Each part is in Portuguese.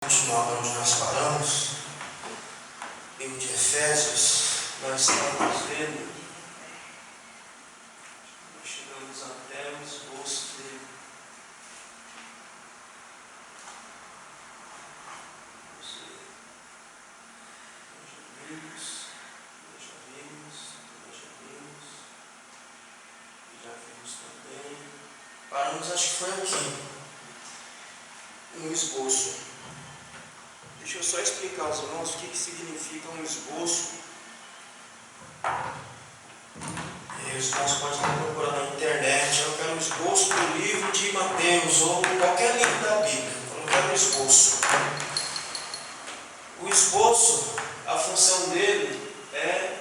Continuar onde nós paramos, livro de Efésios, nós estamos vendo, nós chegamos até o esboço dele. Já vimos também. Paramos, acho que foi aqui, no esboço. Deixa eu só explicar aos irmãos o que significa um esboço. Os irmãos podem estar procurando na internet. Eu quero um esboço do livro de Mateus ou qualquer livro da Bíblia. Eu não quero um esboço. O esboço, a função dele é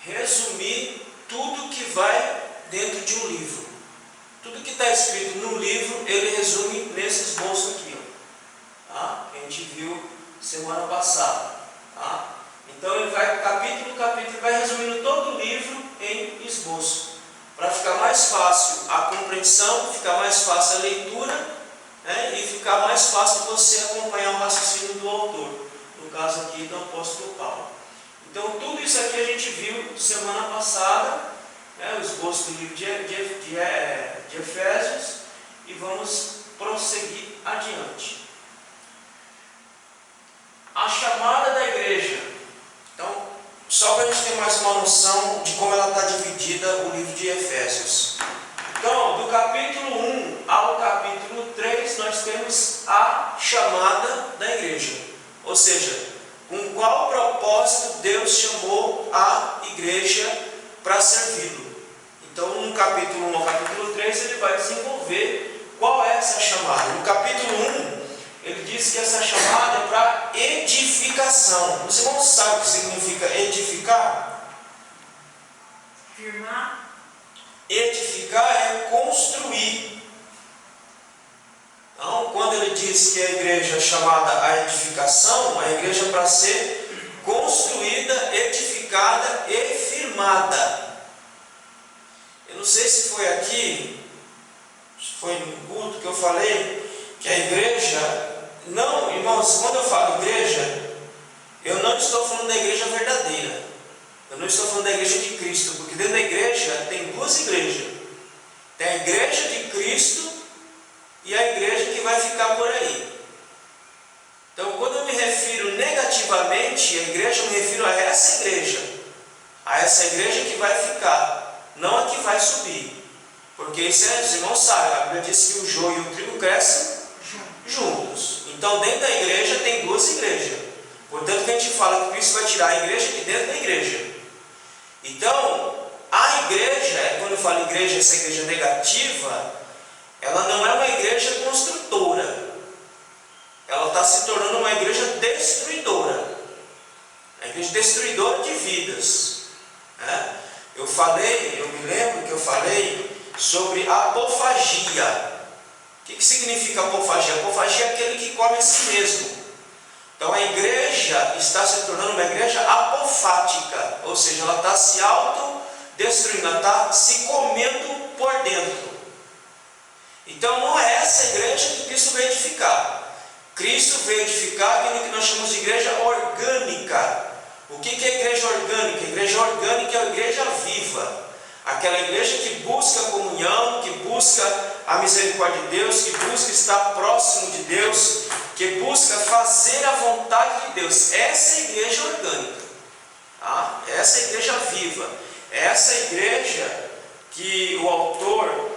resumir tudo que vai dentro de um livro. Tudo que está escrito no livro, ele resume nesse esboço aqui. Que a gente viu semana passada. Então ele vai capítulo por capítulo, vai resumindo todo o livro em esboço, para ficar mais fácil a compreensão, ficar mais fácil a leitura, e ficar mais fácil você acompanhar o raciocínio do autor, no caso aqui do apóstolo Paulo. Então tudo isso aqui a gente viu semana passada, o esboço do livro de Efésios, e vamos prosseguir adiante. A chamada da igreja. Então, só para a gente ter mais uma noção de como ela está dividida o livro de Efésios. Então, do capítulo 1 ao capítulo 3, nós temos a chamada da igreja. Ou seja, com qual propósito Deus chamou a igreja para servi-lo. Então, no capítulo 1 ao capítulo 3, ele vai desenvolver qual é essa chamada. No capítulo 1, ele diz que essa chamada é para edificação. Os irmãos sabem o que significa edificar? Firmar. Edificar é construir. Então, quando ele diz que a igreja é chamada a edificação, a igreja é para ser construída, edificada e firmada. Eu não sei se foi aqui, se foi no culto que eu falei, que a igreja... Não, irmãos, quando eu falo igreja, eu não estou falando da igreja verdadeira. Eu não estou falando da igreja de Cristo, porque dentro da igreja tem duas igrejas. Tem a igreja de Cristo e a igreja que vai ficar por aí. Então, quando eu me refiro negativamente à igreja, eu me refiro a essa igreja. A essa igreja que vai ficar, não a que vai subir. Porque isso os irmãos sabem, a Bíblia diz que o joio e o trigo crescem juntos. Então, dentro da igreja tem duas igrejas. Portanto, que a gente fala que Cristo vai tirar a igreja de dentro da igreja. Então, a igreja, quando eu falo igreja, essa igreja negativa, ela não é uma igreja construtora. Ela está se tornando uma igreja destruidora. Uma igreja destruidora de vidas. Eu me lembro que eu falei sobre apofagia. O que significa apofagia? Apofagia é aquele que come a si mesmo. Então a igreja está se tornando uma igreja apofática, ou seja, ela está se autodestruindo, ela está se comendo por dentro. Então não é essa igreja que Cristo veio edificar. Cristo veio edificar aquilo que nós chamamos de igreja orgânica. O que é igreja orgânica? A igreja orgânica é a igreja viva. Aquela igreja que busca a comunhão, que busca a misericórdia de Deus, que busca estar próximo de Deus, que busca fazer a vontade de Deus. Essa é a igreja orgânica. Essa é a igreja viva. Essa é a igreja que o autor,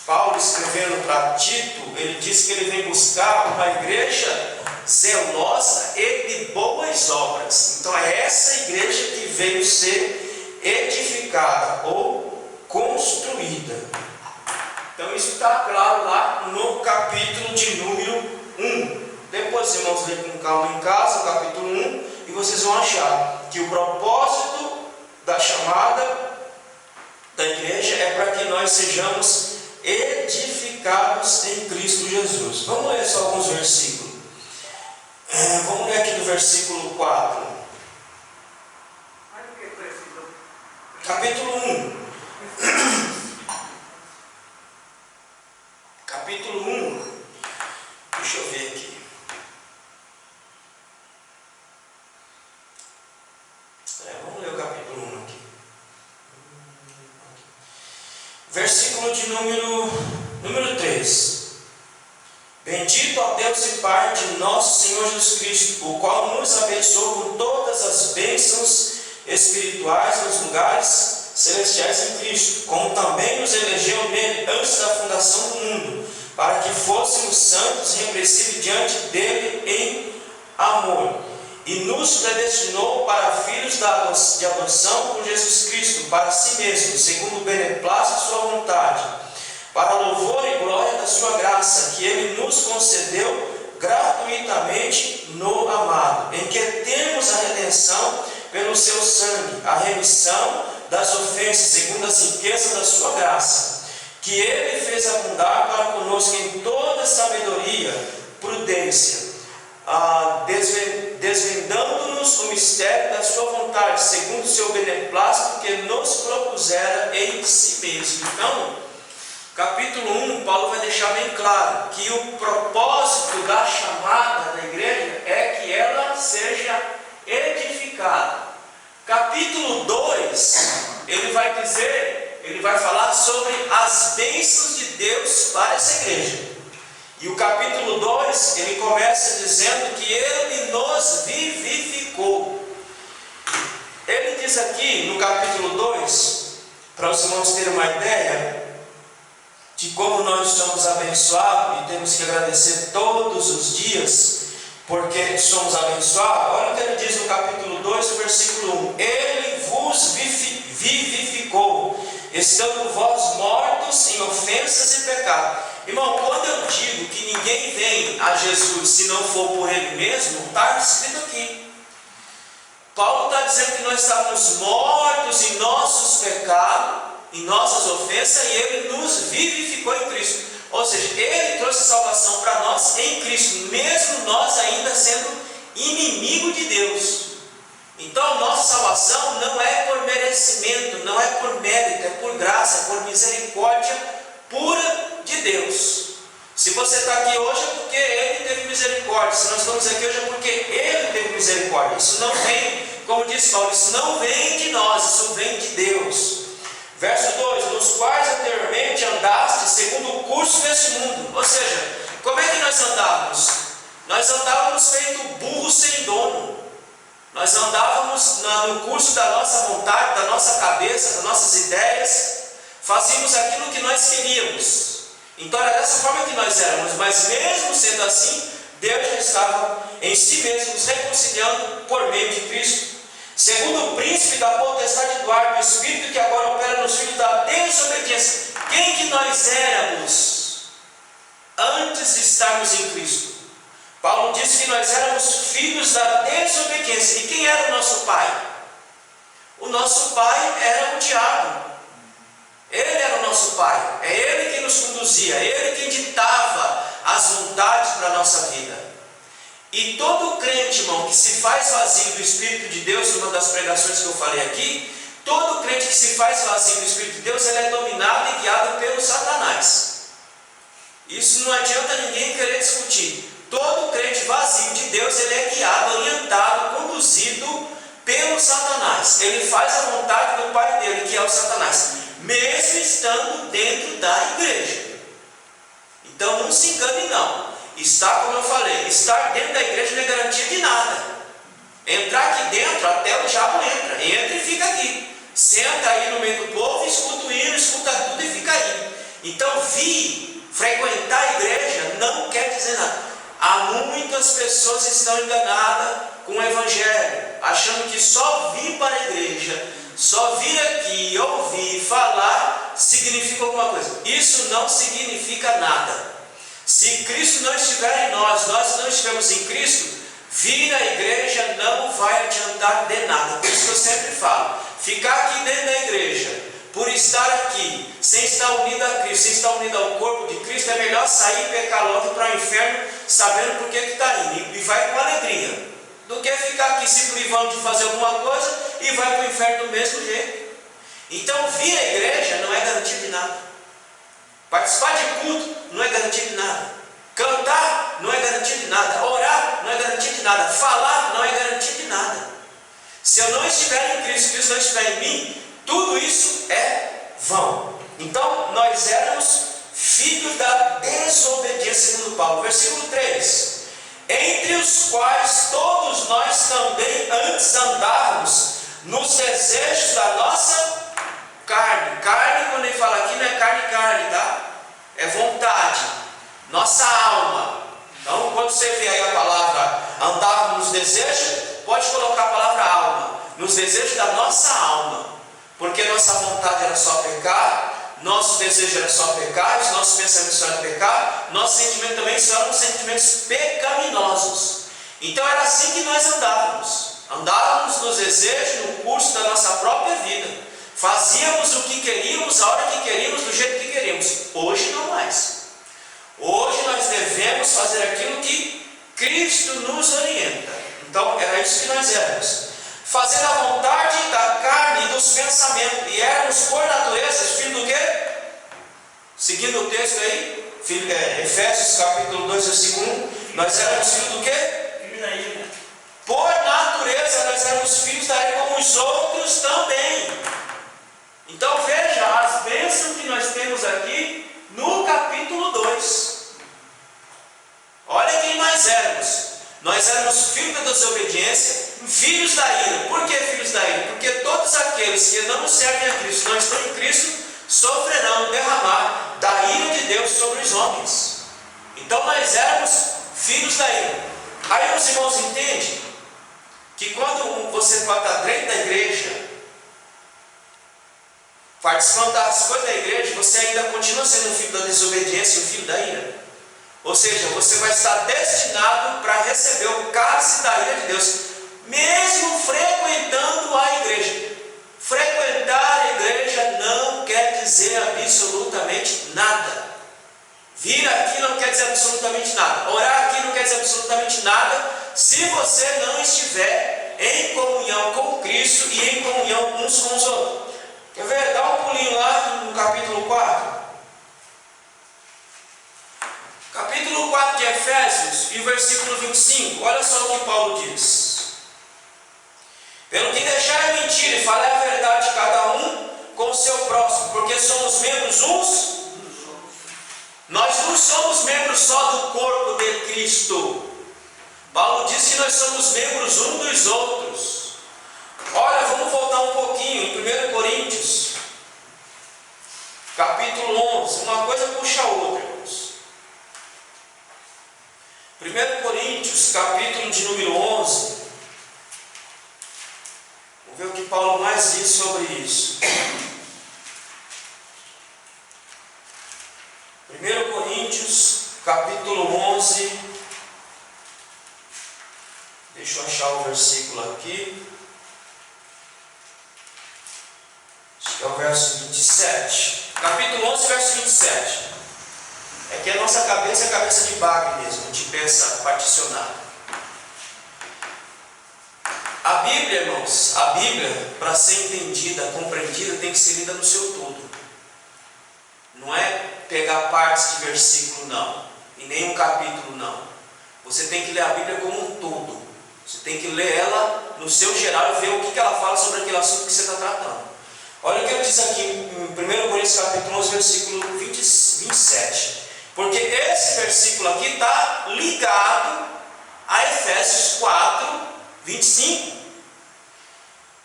Paulo, escrevendo para Tito, ele diz que ele vem buscar uma igreja zelosa e de boas obras. Então é essa igreja que veio ser edificada ou construída. Então isso está claro lá no capítulo de número 1. Depois, irmãos, ler com calma em casa, o capítulo 1, e vocês vão achar que o propósito da chamada da igreja é para que nós sejamos edificados em Cristo Jesus. Vamos ler só alguns versículos. Vamos ler aqui do versículo 4. Capítulo 1. Capítulo 1. Deixa eu ver aqui. versículo de número 3. Bendito ó Deus e Pai de nosso Senhor Jesus Cristo, o qual nos abençoou com todas as bênçãos espirituais nos lugares celestiais em Cristo, como também nos elegeu nele antes da fundação do mundo, para que fôssemos santos e irrepreensíveis diante dele em amor, e nos predestinou para filhos de adoção por Jesus Cristo, para si mesmo, segundo o beneplácito de sua vontade, para louvor e glória da sua graça, que ele nos concedeu gratuitamente no amado, em que temos a redenção pelo seu sangue, a remissão das ofensas, segundo as riquezas da sua graça, que ele fez abundar para conosco em toda sabedoria, prudência, desvendando-nos o mistério da sua vontade, segundo o seu beneplácito que nos propusera em si mesmo. Então, capítulo 1, Paulo vai deixar bem claro que o propósito da chamada da igreja é que ela seja edificada. Capítulo 2, ele vai falar sobre as bênçãos de Deus para essa igreja. E o capítulo 2, ele começa dizendo que ele nos vivificou. Ele diz aqui no capítulo 2, para os irmãos terem uma ideia de como nós somos abençoados e temos que agradecer todos os dias, porque somos abençoados. Olha o que ele diz no capítulo 2, versículo 1: Ele vos vivificou, estando vós mortos em ofensas e pecados. Irmão, quando eu digo que ninguém vem a Jesus se não for por Ele mesmo, está escrito aqui. Paulo está dizendo que nós estávamos mortos em nossos pecados, em nossas ofensas, e Ele nos vivificou em Cristo. Ou seja, Ele trouxe salvação para nós em Cristo, mesmo nós ainda sendo inimigo de Deus. Então, nossa salvação não é por merecimento, não é por mérito, é por graça, é por misericórdia pura de Deus. Se você está aqui hoje é porque Ele teve misericórdia. Se nós estamos aqui hoje é porque Ele teve misericórdia. Isso não vem, como diz Paulo, isso não vem de nós, isso vem de Deus. Verso 2: nos quais anteriormente andaste segundo o curso deste mundo. Ou seja, como é que nós andávamos? Nós andávamos feito burro sem dono. Nós andávamos no curso da nossa vontade, da nossa cabeça, das nossas ideias. Fazíamos aquilo que nós queríamos. Então era dessa forma que nós éramos. Mas mesmo sendo assim, Deus já estava em si mesmo nos reconciliando por meio de Cristo, segundo o príncipe da potestade do ar, do Espírito que agora opera nos filhos da desobediência. Quem que nós éramos antes de estarmos em Cristo? Paulo disse que nós éramos filhos da desobediência. E quem era o nosso pai? O nosso pai era o diabo. Ele era o nosso pai. É ele quem nos conduzia, é ele quem ditava as vontades para a nossa vida. E todo crente, irmão, que se faz vazio do Espírito de Deus, numa das pregações que eu falei aqui, todo crente que se faz vazio do Espírito de Deus, ele é dominado e guiado pelo Satanás. Isso não adianta ninguém querer discutir. Todo crente vazio de Deus, ele é guiado, orientado, conduzido pelo Satanás. Ele faz a vontade do pai dele, que é o Satanás, mesmo estando dentro da igreja. Então não se engane não. Estar, como eu falei, estar dentro da igreja não é garantia de nada. Entrar aqui dentro, até o diabo entra e fica aqui. Senta aí no meio do povo, escuta o hino, escuta tudo e fica aí. Então frequentar a igreja não quer dizer nada. Há muitas pessoas que estão enganadas com o evangelho, achando que só vir para a igreja, só vir aqui, ouvir, falar, significa alguma coisa. Isso não significa nada. Se Cristo não estiver em nós, nós não estivermos em Cristo, vir à igreja não vai adiantar de nada. Por isso que eu sempre falo, ficar aqui dentro da igreja, por estar aqui, sem estar unido a Cristo, sem estar unido ao corpo de Cristo, é melhor sair e pecar logo para o inferno, sabendo por que está indo, e vai com alegria, do que ficar aqui se privando de fazer alguma coisa e vai para o inferno do mesmo jeito. Então vir à igreja não é garantia de nada. Participar de culto não é garantia de nada. Cantar não é garantia de nada. Orar não é garantia de nada. Falar não é garantia de nada. Se eu não estiver em Cristo, Cristo não estiver em mim, tudo isso é vão. Então, nós éramos filhos da desobediência, segundo Paulo. Versículo 3: entre os quais todos nós também antes andávamos nos desejos da nossa carne. Carne, quando ele fala aqui, não é carne, tá? É vontade, nossa alma. Então, quando você vê aí a palavra andávamos nos desejos, pode colocar a palavra alma, nos desejos da nossa alma, porque nossa vontade era só pecar, nosso desejo era só pecar, os nossos pensamentos só eram pecar, nossos sentimentos também só eram sentimentos pecaminosos. Então era assim que nós andávamos nos desejos, no curso da nossa própria vida, fazíamos o que queríamos, a hora que queríamos, do jeito que queríamos. Hoje não mais. Hoje nós devemos fazer aquilo que Cristo nos orienta. Então era isso que nós éramos, fazendo a vontade da carne e dos pensamentos, e éramos por natureza filho do quê? Seguindo o texto aí, Efésios capítulo 2, versículo 1, nós éramos filhos do quê? Filho da ira. Por natureza nós éramos filhos da ira, como os outros também. Então veja as bênçãos que nós temos aqui no capítulo 2. Olha quem nós éramos. Nós éramos filhos da desobediência, filhos da ira. Por que filhos da ira? Porque todos aqueles que não servem a Cristo, não estão em Cristo, sofrerão derramar da ira de Deus sobre os homens. Então nós éramos filhos da ira. Aí os irmãos entendem que quando você está dentro da igreja, participando das coisas da igreja, você ainda continua sendo um filho da desobediência e um filho da ira. Ou seja, você vai estar destinado para receber o cálice da ira de Deus, mesmo frequentando a igreja. Frequentar a igreja não quer dizer absolutamente nada. Vir aqui não quer dizer absolutamente nada. Orar aqui não quer dizer absolutamente nada, se você não estiver em comunhão com Cristo e em comunhão uns com os outros. Quer ver? Dá um pulinho lá no capítulo 4. Capítulo 4 de Efésios, e versículo 25, olha só o que Paulo diz: pelo que deixar a mentira e falar a verdade, cada um com o seu próximo, porque somos membros uns. Nós não somos membros só do corpo de Cristo. Paulo diz que nós somos membros uns dos outros. Olha, vamos voltar um pouquinho em 1 Coríntios, capítulo 11, uma coisa puxa a outra, irmãos. 1 Coríntios, capítulo de número 11. Vamos ver o que Paulo mais diz sobre isso. 1 Coríntios, capítulo 11. Deixa eu achar o versículo aqui. Acho que é o verso 27. Capítulo 11, verso 27. É que a nossa cabeça é a cabeça de bagre mesmo, a gente pensa particionado. A Bíblia, irmãos, a Bíblia, para ser entendida, compreendida, tem que ser lida no seu todo. Não é pegar partes de versículo, não, e nem um capítulo, não. Você tem que ler a Bíblia como um todo. Você tem que ler ela no seu geral e ver o que ela fala sobre aquele assunto que você está tratando. Olha o que ele diz aqui em 1 Coríntios capítulo 11, versículo 27. Porque esse versículo aqui está ligado a Efésios 4, 25.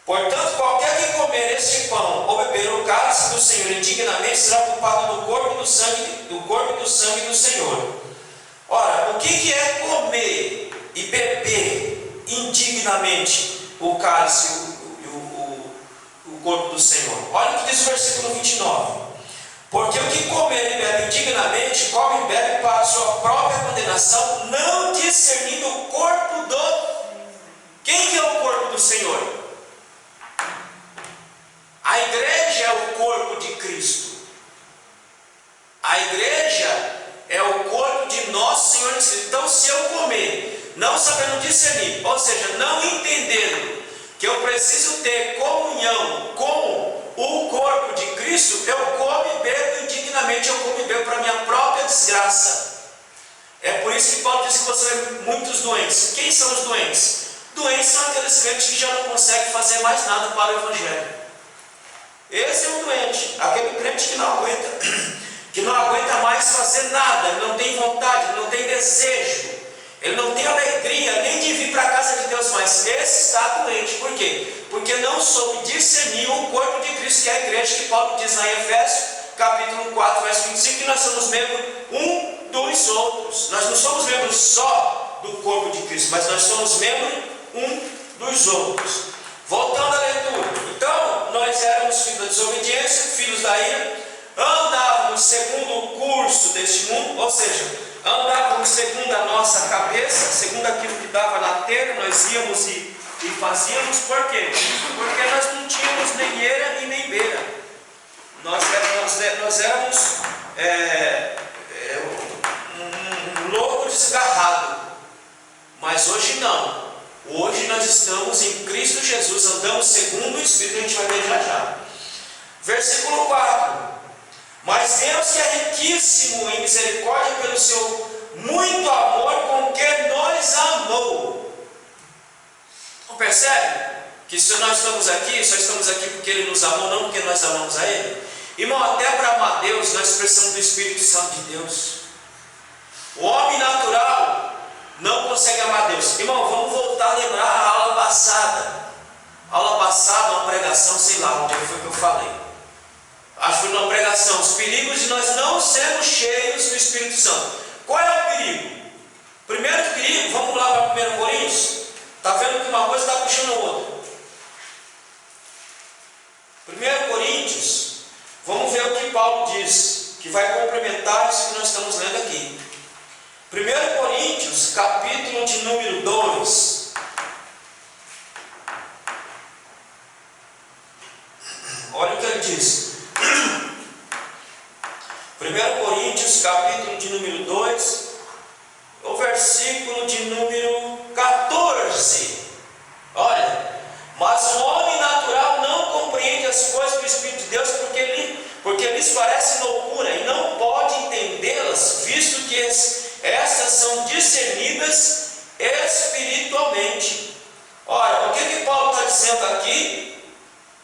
Portanto, qualquer que comer este pão ou beber o cálice do Senhor indignamente será culpado do corpo e do sangue do Senhor. Ora, o que é comer e beber indignamente o cálice e o corpo do Senhor? Olha o que diz o versículo 29. Porque o que comer e bebe indignamente, come e bebe para a sua própria condenação, não discernindo o corpo do... Quem que é o corpo do Senhor? A igreja é o corpo de Cristo. A igreja é o corpo de nosso Senhor Jesus. Então, se eu comer, não sabendo discernir, ou seja, não entendendo que eu preciso ter comunhão com o corpo de Cristo, eu como e bebo indignamente, eu como e bebo para a minha própria desgraça. É por isso que Paulo diz que você vê muitos doentes. Quem são os doentes? Doentes são aqueles crentes que já não conseguem fazer mais nada para o Evangelho. Esse é um doente, aquele crente que não aguenta mais fazer nada, ele não tem vontade, ele não tem desejo, ele não tem alegria nem de vir para a casa de Deus mais. Esse está doente. Por quê? Porque não soube discernir o corpo de Cristo, que é a igreja, que Paulo diz lá em Efésios, capítulo 4, verso 25, que nós somos membros um dos outros. Nós não somos membros só do corpo de Cristo, mas nós somos membros um dos outros. Voltando à leitura. Então, nós éramos filhos da desobediência, filhos da ira, andávamos segundo o curso deste mundo, ou seja, andávamos segundo a nossa cabeça, segundo aquilo que dava na telha, nós íamos e fazíamos. Por quê? Porque nós não tínhamos nem eira e nem beira. Nós éramos um lobo desgarrado. Mas hoje não. Hoje nós estamos em Cristo Jesus, andamos segundo o Espírito, a gente vai ver já. Versículo 4. Mas Deus, que é riquíssimo em misericórdia, pelo seu muito amor com que nos amou. Não percebe? Que se nós estamos aqui, só estamos aqui porque Ele nos amou, não porque nós amamos a Ele. Irmão, até para amar Deus, nós precisamos do Espírito Santo de Deus. O homem natural não consegue amar Deus. Irmão, vamos voltar a lembrar a aula passada. Aula passada, uma pregação, sei lá onde foi que eu falei. Acho que foi uma pregação. Os perigos de nós não sermos cheios do Espírito Santo. Qual é o perigo? Primeiro perigo, vamos lá para 1 Coríntios. Está vendo que uma coisa está puxando a outra. 1 Coríntios, vamos ver o que Paulo diz, que vai complementar isso que nós estamos lendo aqui. 1 Coríntios, capítulo de número 2. Olha o que ele diz. 1 Coríntios, capítulo de número 2, o versículo de número 14. Olha, mas o homem natural não compreende as coisas do Espírito de Deus, porque lhes parece loucura, e não pode entendê-las, visto que estas são discernidas espiritualmente. Ora, o que Paulo está dizendo aqui?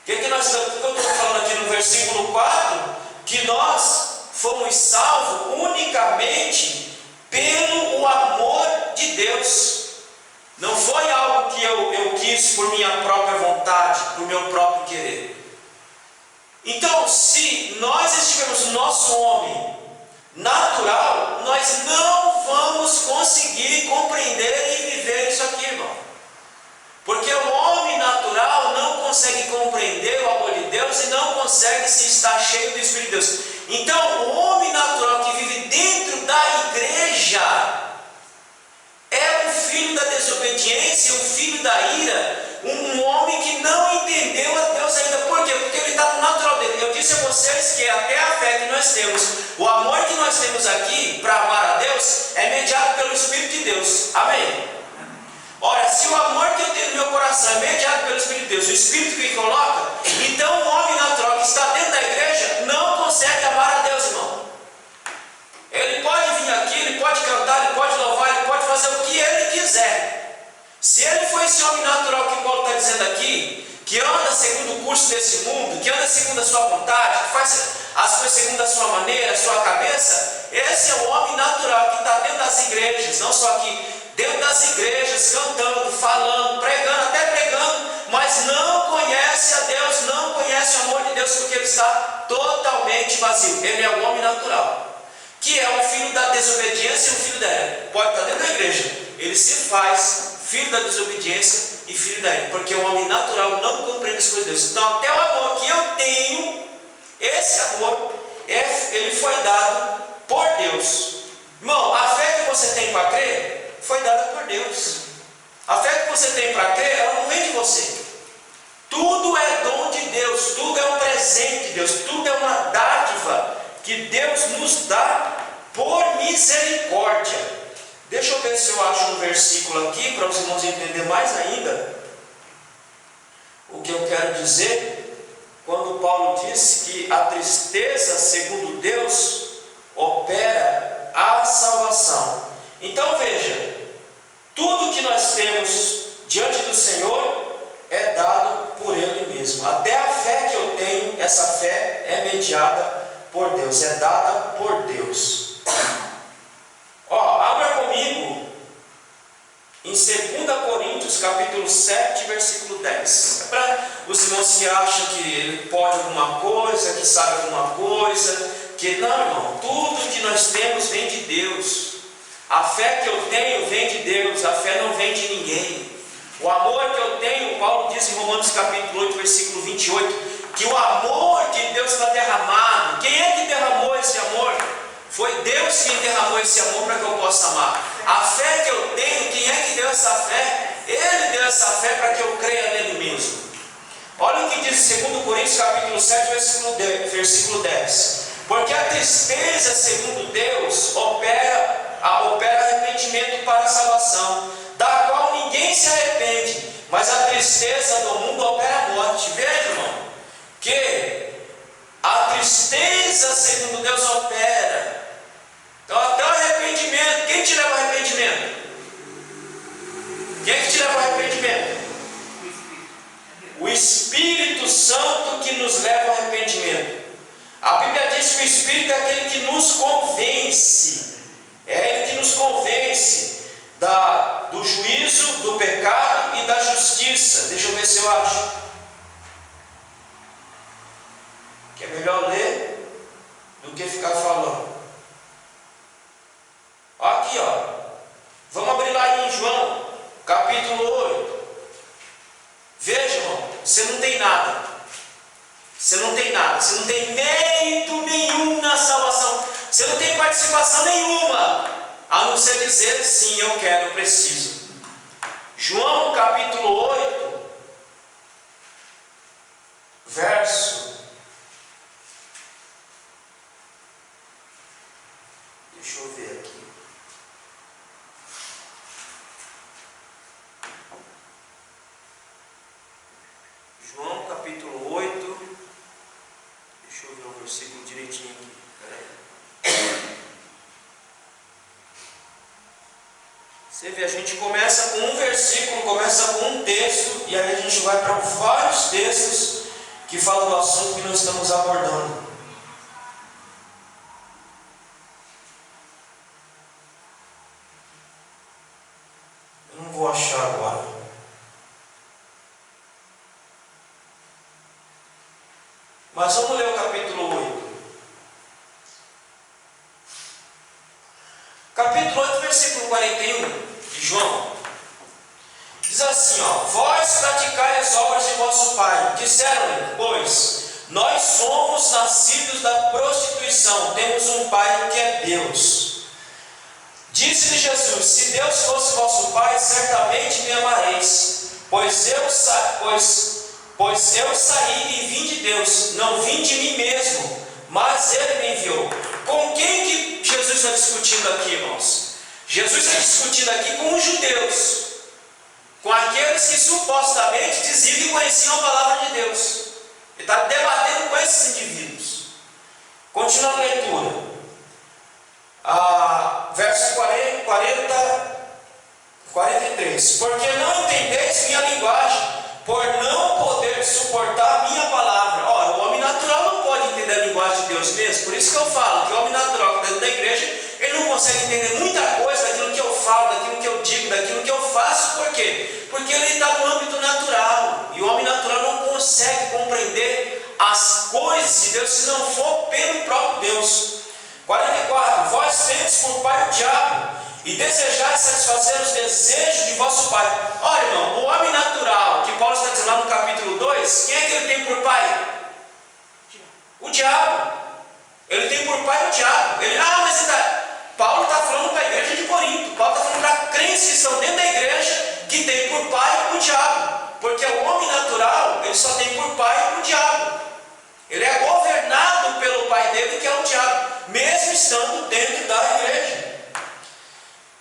O que eu estou falando aqui no versículo 4? Que nós fomos salvos unicamente pelo amor de Deus. Não foi algo que eu quis por minha própria vontade, por meu próprio querer. Então, se nós estivermos no nosso homem natural, nós não vamos conseguir compreender e viver isso aqui, irmão. Porque o homem natural não consegue compreender o amor de Deus e não consegue se estar cheio do Espírito de Deus. Então, o homem natural que vive dentro da igreja é um filho da desobediência, um filho da ira, um homem que não entendeu a Deus ainda. Por quê? Porque ele está no natural dele. Eu disse a vocês que até a fé que nós temos, o amor que nós temos aqui para amar a Deus, é mediado pelo Espírito de Deus. Amém? Ora, se o amor que eu tenho no meu coração é mediado pelo Espírito de Deus, o Espírito que coloca, então o homem natural que está dentro da igreja não consegue amar a Deus, irmão. Ele pode vir aqui, ele pode cantar, ele pode louvar, ele pode fazer o que ele quiser. Se ele for esse homem natural que Paulo está dizendo aqui, que anda segundo o curso desse mundo, que anda segundo a sua vontade, que faz as coisas segundo a sua maneira, a sua cabeça, esse é o homem natural que está dentro das igrejas, não só aqui, dentro das igrejas, cantando, falando, pregando, até pregando, mas não conhece a Deus, não conhece o amor de Deus, porque ele está totalmente vazio. Ele é o homem natural, que é um filho da desobediência e um filho da ira. Pode estar dentro da igreja, ele se faz filho da desobediência e filho da ira, porque o homem natural não compreende as coisas de Deus. Então, até o amor que eu tenho, esse amor, ele foi dado por Deus. Irmão, a fé que você tem para crer foi dada por Deus. A fé que você tem para crer, ela não vem de você. Tudo é dom de Deus, tudo é um presente de Deus, tudo é uma dádiva que Deus nos dá por misericórdia. Deixa eu ver se eu acho um versículo aqui para os irmãos entenderem mais ainda o que eu quero dizer, quando Paulo disse que a tristeza, segundo Deus, opera a salvação. Então veja, tudo que nós temos diante do Senhor é dado por Ele mesmo. Até a fé que eu tenho é essa fé é mediada por Deus, é dada por Deus. Abra comigo em 2 Coríntios, capítulo 7, versículo 10. É para os irmãos que acham que ele pode alguma coisa, que sabe alguma coisa, que não, irmão, tudo que nós temos vem de Deus. A fé que eu tenho vem de Deus, a fé não vem de ninguém. O amor que eu tenho, Paulo diz em Romanos capítulo 8, versículo 28, que o amor de Deus está derramado. Quem é que derramou esse amor? Foi Deus quem derramou esse amor para que eu possa amar. A fé que eu tenho, quem é que deu essa fé? Ele deu essa fé para que eu creia nele mesmo. Olha o que diz em 2 Coríntios capítulo 7, versículo 10. Porque a tristeza, segundo Deus, opera arrependimento para a salvação, da qual ninguém se arrepende, mas a tristeza do mundo opera a morte. Veja, irmão, que a tristeza, segundo Deus, opera. Então, até o arrependimento, quem te leva ao arrependimento? Quem é que te leva ao arrependimento? O Espírito Santo que nos leva ao arrependimento. A Bíblia diz que o Espírito é aquele que nos convence. É Ele que nos convence do juízo, do pecado e da justiça. Deixa eu ver se eu acho. Que é melhor ler do que ficar falando. Aqui, vamos abrir lá em João, capítulo 8. Veja, irmão, você não tem nada. Você não tem nada. Você não tem mérito nenhum na salvação. Você não tem participação nenhuma, a não ser dizer, sim, eu quero, eu preciso. João capítulo 8, verso, deixa eu ver aqui. João capítulo 8, deixa eu ver o versículo direitinho aqui. Você vê, a gente começa com um versículo, começa com um texto, e aí a gente vai para vários textos que falam do assunto que nós estamos abordando. Eu não vou achar agora. Mas vamos ler o capítulo 8. Capítulo 8, versículo 41 de João. Diz assim, vós praticai as obras de vosso pai. Disseram-lhe, pois, nós somos nascidos da prostituição, temos um pai que é Deus. Disse-lhe Jesus, se Deus fosse vosso pai, certamente me amareis, pois eu saí e vim de Deus, não vim de mim mesmo, mas Ele me enviou. Com quem que Jesus está discutindo aqui, irmãos? Jesus está discutindo aqui com os judeus, com aqueles que supostamente diziam que conheciam a palavra de Deus. Ele está debatendo com esses indivíduos. Continuando a leitura. Verso 43. Porque não entendeis minha linguagem, por não poder suportar minha palavra. O homem natural não pode entender a linguagem de Deus mesmo. Por isso que eu falo que o homem natural dentro da igreja, ele não consegue entender muita coisa daquilo que eu falo, daquilo que eu digo, daquilo que eu faço. Por quê? Porque ele está no âmbito natural. E o homem natural não consegue compreender as coisas de Deus se não for pelo próprio Deus. 44. Vós tendes por pai o diabo, e desejais satisfazer os desejos de vosso pai. Olha, irmão, o homem natural, que Paulo está dizendo lá no capítulo 2, quem é que ele tem por pai? O diabo. Ele tem por pai o diabo. Paulo está falando para a igreja de Corinto. Paulo está falando para crentes que estão dentro da igreja, que tem por pai o diabo. Porque o homem natural, ele só tem por pai o diabo. Ele é governado pelo pai dele, que é o diabo, mesmo estando dentro da igreja.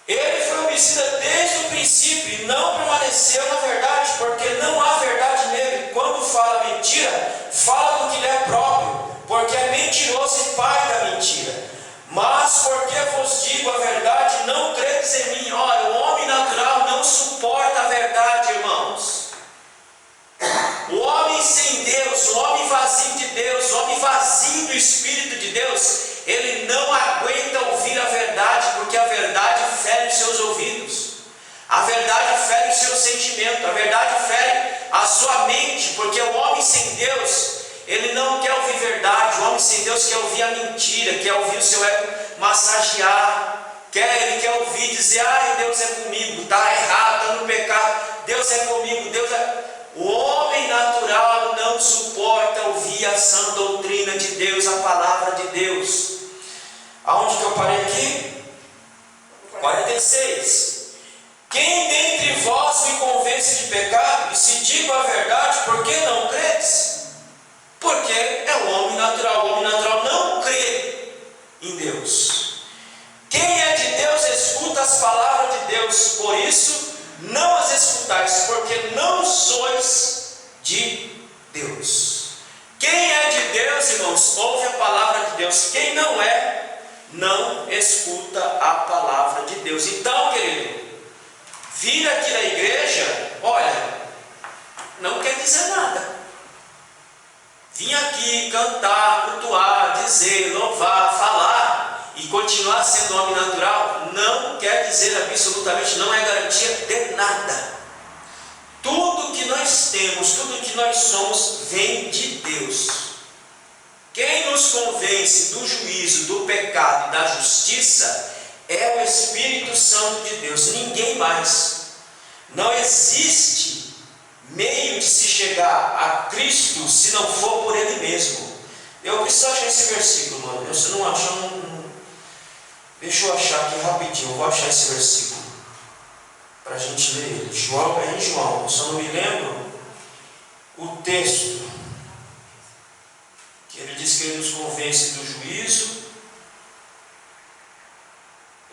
Ele foi homicida desde o princípio e não permaneceu na verdade, porque não há verdade nele. Quando fala mentira, fala do que lhe é próprio, porque é mentiroso e pai da mentira. Mas porque vos digo a verdade, não credes em mim. Olha, o homem natural não suporta a verdade, irmãos. O homem sem Deus, o homem vazio de Deus, verdade fere o seu sentimento, a verdade fere a sua mente, porque o homem sem Deus, ele não quer ouvir verdade. O homem sem Deus quer ouvir a mentira, quer ouvir o seu ego massagear, ele quer ouvir dizer: ai, Deus é comigo, está errado, está no pecado, Deus é comigo, Deus é... O homem natural não suporta ouvir a sã doutrina de Deus, a palavra de Deus. Aonde que eu parei aqui? 46. Quem dentre vós me convence de pecado? E se digo a verdade, por que não credes? Porque é o homem natural. O homem natural não crê em Deus. Quem é de Deus escuta as palavras de Deus. Por isso não as escutais, porque não sois de Deus. Quem é de Deus, irmãos, ouve a palavra de Deus. Quem não é, não escuta a palavra de Deus. Então, querido, vir aqui na igreja, olha, não quer dizer nada. Vim aqui cantar, cultuar, dizer, louvar, falar e continuar sendo homem natural, não quer dizer absolutamente, não é garantia de nada. Tudo que nós temos, tudo que nós somos, vem de Deus. Quem nos convence do juízo, do pecado e da justiça é o Espírito Santo de Deus, ninguém mais. Não existe meio de se chegar a Cristo se não for por Ele mesmo. Eu preciso achar esse versículo, mano. Se não achar, deixa eu achar aqui rapidinho. Eu vou achar esse versículo para a gente ler ele. João, é em João, eu só não me lembro o texto. Que ele diz que Ele nos convence do juízo.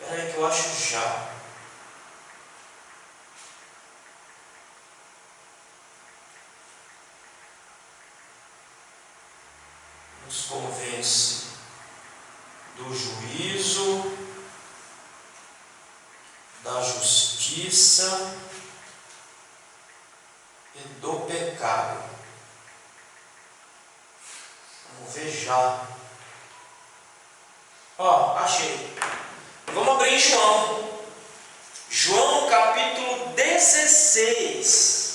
Espera aí que eu acho já. Nos convence do juízo, da justiça e do pecado. Vamos ver já. Ó, achei. Vamos abrir em João. João capítulo 16.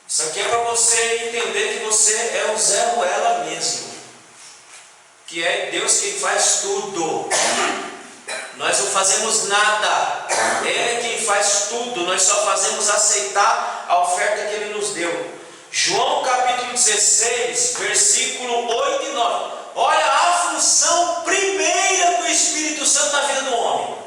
Isso aqui é para você entender que você é o Zé Ruela mesmo. Que é Deus quem faz tudo. Nós não fazemos nada. Ele é quem faz tudo. Nós só fazemos aceitar a oferta que Ele nos deu. João capítulo 16, versículo 8 e 9. Olha a função primeira do Espírito Santo na vida do homem.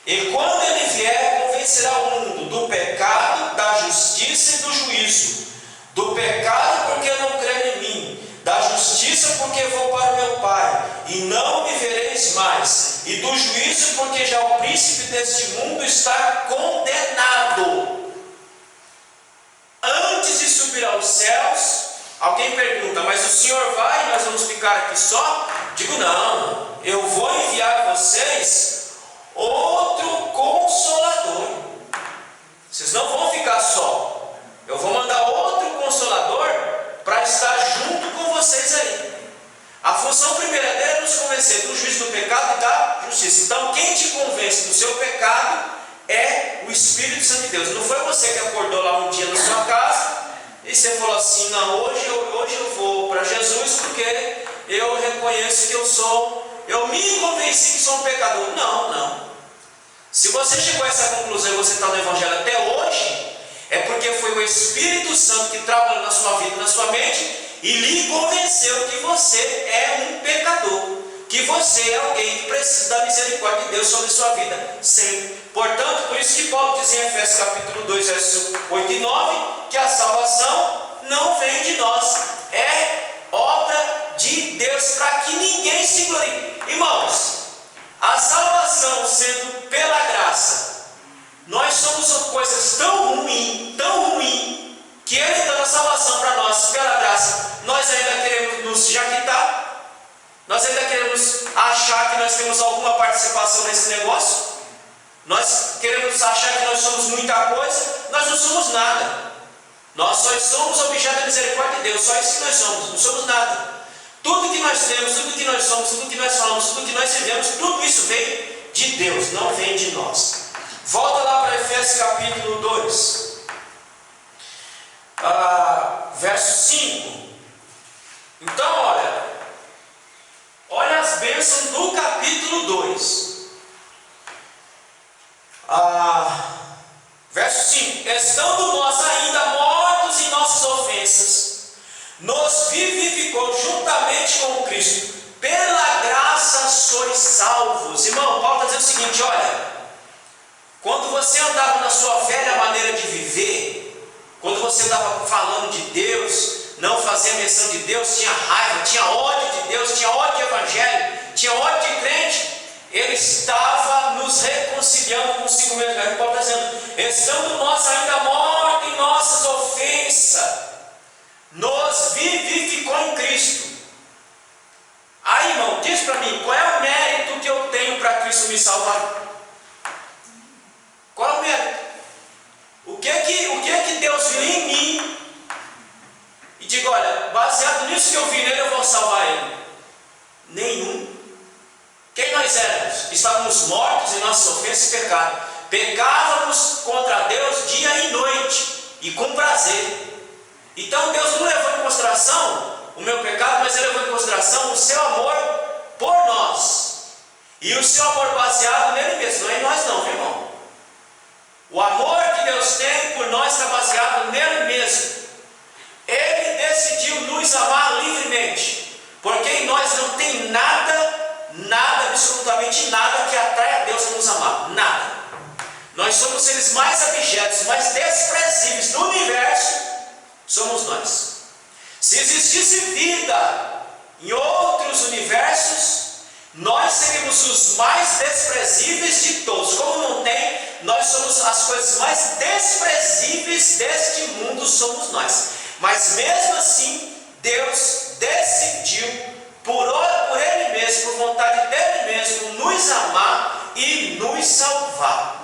E quando Ele vier, convencerá o mundo do pecado, da justiça e do juízo. Do pecado, porque não crê em mim. Da justiça, porque vou para o meu Pai, e não me vereis mais. E do juízo, porque já o príncipe deste mundo está condenado. Antes de subir aos céus, alguém pergunta: mas o Senhor vai e nós vamos ficar aqui só? Digo: não, eu vou enviar a vocês outro Consolador. Vocês não vão ficar só. Eu vou mandar outro Consolador para estar junto com vocês aí. A função primeira dele é nos convencer do juízo do pecado e da justiça. Então, quem te convence do seu pecado é o Espírito Santo de Deus. Não foi você que acordou lá um dia na sua casa e você falou assim: não, hoje eu vou para Jesus porque eu reconheço que eu me convenci que sou um pecador. Não. Se você chegou a essa conclusão e você está no Evangelho até hoje, é porque foi o Espírito Santo que trabalhou na sua vida, na sua mente, e lhe convenceu que você é um pecador, que você é alguém que precisa da misericórdia de Deus sobre a sua vida sempre. Portanto, por isso que Paulo diz em Efésios capítulo 2, versos 8 e 9, que a salvação não vem de nós, é obra de Deus, para que ninguém se glorie. Irmãos, a salvação sendo pela graça, nós somos coisas tão ruim, que Ele dando a salvação para nós pela graça, nós ainda queremos nos jaquitar, nós ainda queremos achar que nós temos alguma participação nesse negócio, nós queremos achar que nós somos muita coisa. Nós não somos nada. Nós só somos objeto da misericórdia de Deus, só isso que nós somos, não somos nada. Tudo que nós temos, tudo que nós somos, tudo que nós falamos, tudo que nós vivemos, tudo isso veio de de Deus, não vem de nós. Volta lá para Efésios capítulo 2, verso 5. Então olha as bênçãos do capítulo 2. Verso 5: estando nós ainda mortos em nossas ofensas, nos vivificou juntamente com Cristo, pela graça sois salvos. Irmão, Paulo está dizendo o seguinte: olha, quando você andava na sua velha maneira de viver, quando você andava falando de Deus, não fazia menção de Deus, tinha raiva, tinha ódio de Deus, tinha ódio de evangelho, tinha ódio de crente, ele estava nos reconciliando consigo mesmo. Aí Paulo está dizendo: estando nós ainda mortos em nossas ofensas, nos vivificou em Cristo. Aí, irmão, diz para mim, qual é o mérito que eu tenho para Cristo me salvar? Qual é o mérito? O que é que Deus viu em mim e diga: olha, baseado nisso que eu vi nele, eu vou salvar ele? Nenhum. Quem nós éramos? Estávamos mortos em nossas ofensas e pecado. Pecávamos contra Deus dia e noite, e com prazer. Então Deus não levou em consideração o meu pecado, mas Ele levou em consideração o seu amor por nós. E o seu amor baseado nele mesmo, não é em nós não, meu irmão. O amor que Deus tem por nós está baseado nele mesmo. Ele decidiu nos amar livremente, porque em nós não tem nada, absolutamente nada que atrai a Deus a nos amar. Nada. Nós somos os seres mais abjetos, mais desprezíveis do universo, somos nós. Se existisse vida em outros universos, nós seríamos os mais desprezíveis de todos. Como não tem, nós somos as coisas mais desprezíveis deste mundo, somos nós. Mas mesmo assim, Deus decidiu, por Ele mesmo, por vontade dEle mesmo, nos amar e nos salvar.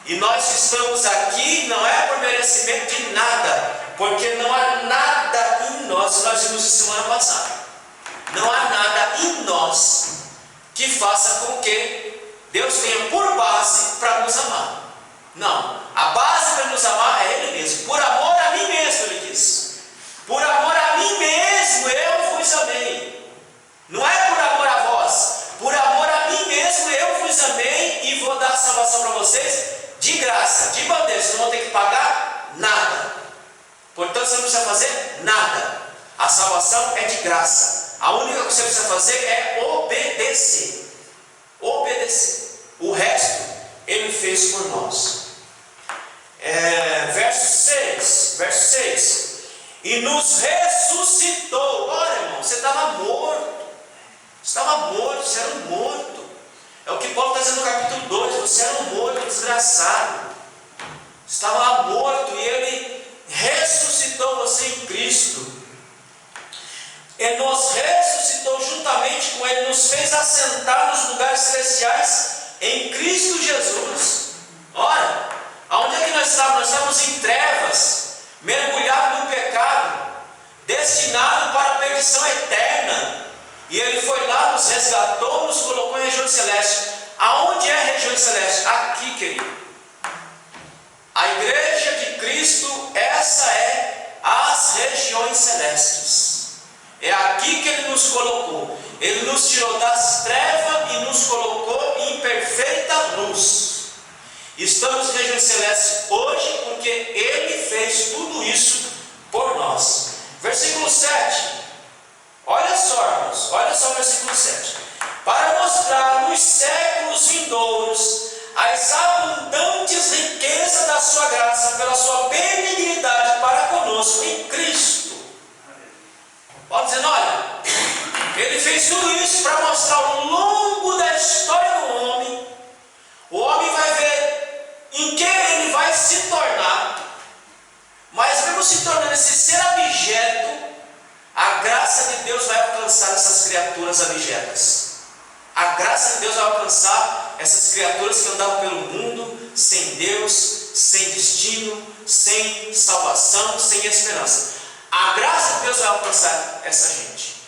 E nós estamos aqui não é por merecimento de nada, porque não há nada em nós, nós vimos isso semana passada, não há nada em nós que faça com que Deus tenha por base para nos amar. Não, a base para nos amar é Ele mesmo. Por amor a mim mesmo, Ele diz: por amor a mim mesmo eu vos amei. Não é por amor a vós, por amor a mim mesmo eu vos amei e vou dar a salvação para vocês de graça, de bandeja. Vocês não vão ter que pagar nada. Portanto, você não precisa fazer nada. A salvação é de graça. A única coisa que você precisa fazer é obedecer. Obedecer. O resto, Ele fez por nós. Verso 6. E nos ressuscitou. Olha, irmão, você estava morto. Você estava morto, você era um morto. É o que Paulo está dizendo no capítulo 2. Você era um morto, desgraçado. Você estava lá morto e Ele ressuscitou você em Cristo. Ele nos ressuscitou juntamente com Ele, nos fez assentar nos lugares celestiais em Cristo Jesus. Ora, aonde é que nós estávamos? Nós estávamos em trevas, mergulhados no pecado, destinados para a perdição eterna. E Ele foi lá, nos resgatou, nos colocou em região celeste. Aonde é a região celeste? Aqui, querido. A igreja de Cristo, essa é as regiões celestes. É aqui que Ele nos colocou. Ele nos tirou das trevas e nos colocou em perfeita luz. Estamos em regiões celestes hoje porque Ele fez tudo isso por nós. Versículo 7. Olha só, irmãos, olha só o versículo 7. Para mostrar nos séculos vindouros as abundantes riquezas da sua graça pela sua benignidade para conosco em Cristo. Pode dizer, olha, Ele fez tudo isso para mostrar ao longo da história do homem. O homem vai ver em que ele vai se tornar, mas mesmo se tornando esse ser abjeto, a graça de Deus vai alcançar essas criaturas abjetas. A graça de Deus vai alcançar essas criaturas que andavam pelo mundo sem Deus, sem destino, sem salvação, sem esperança. A graça de Deus vai alcançar essa gente.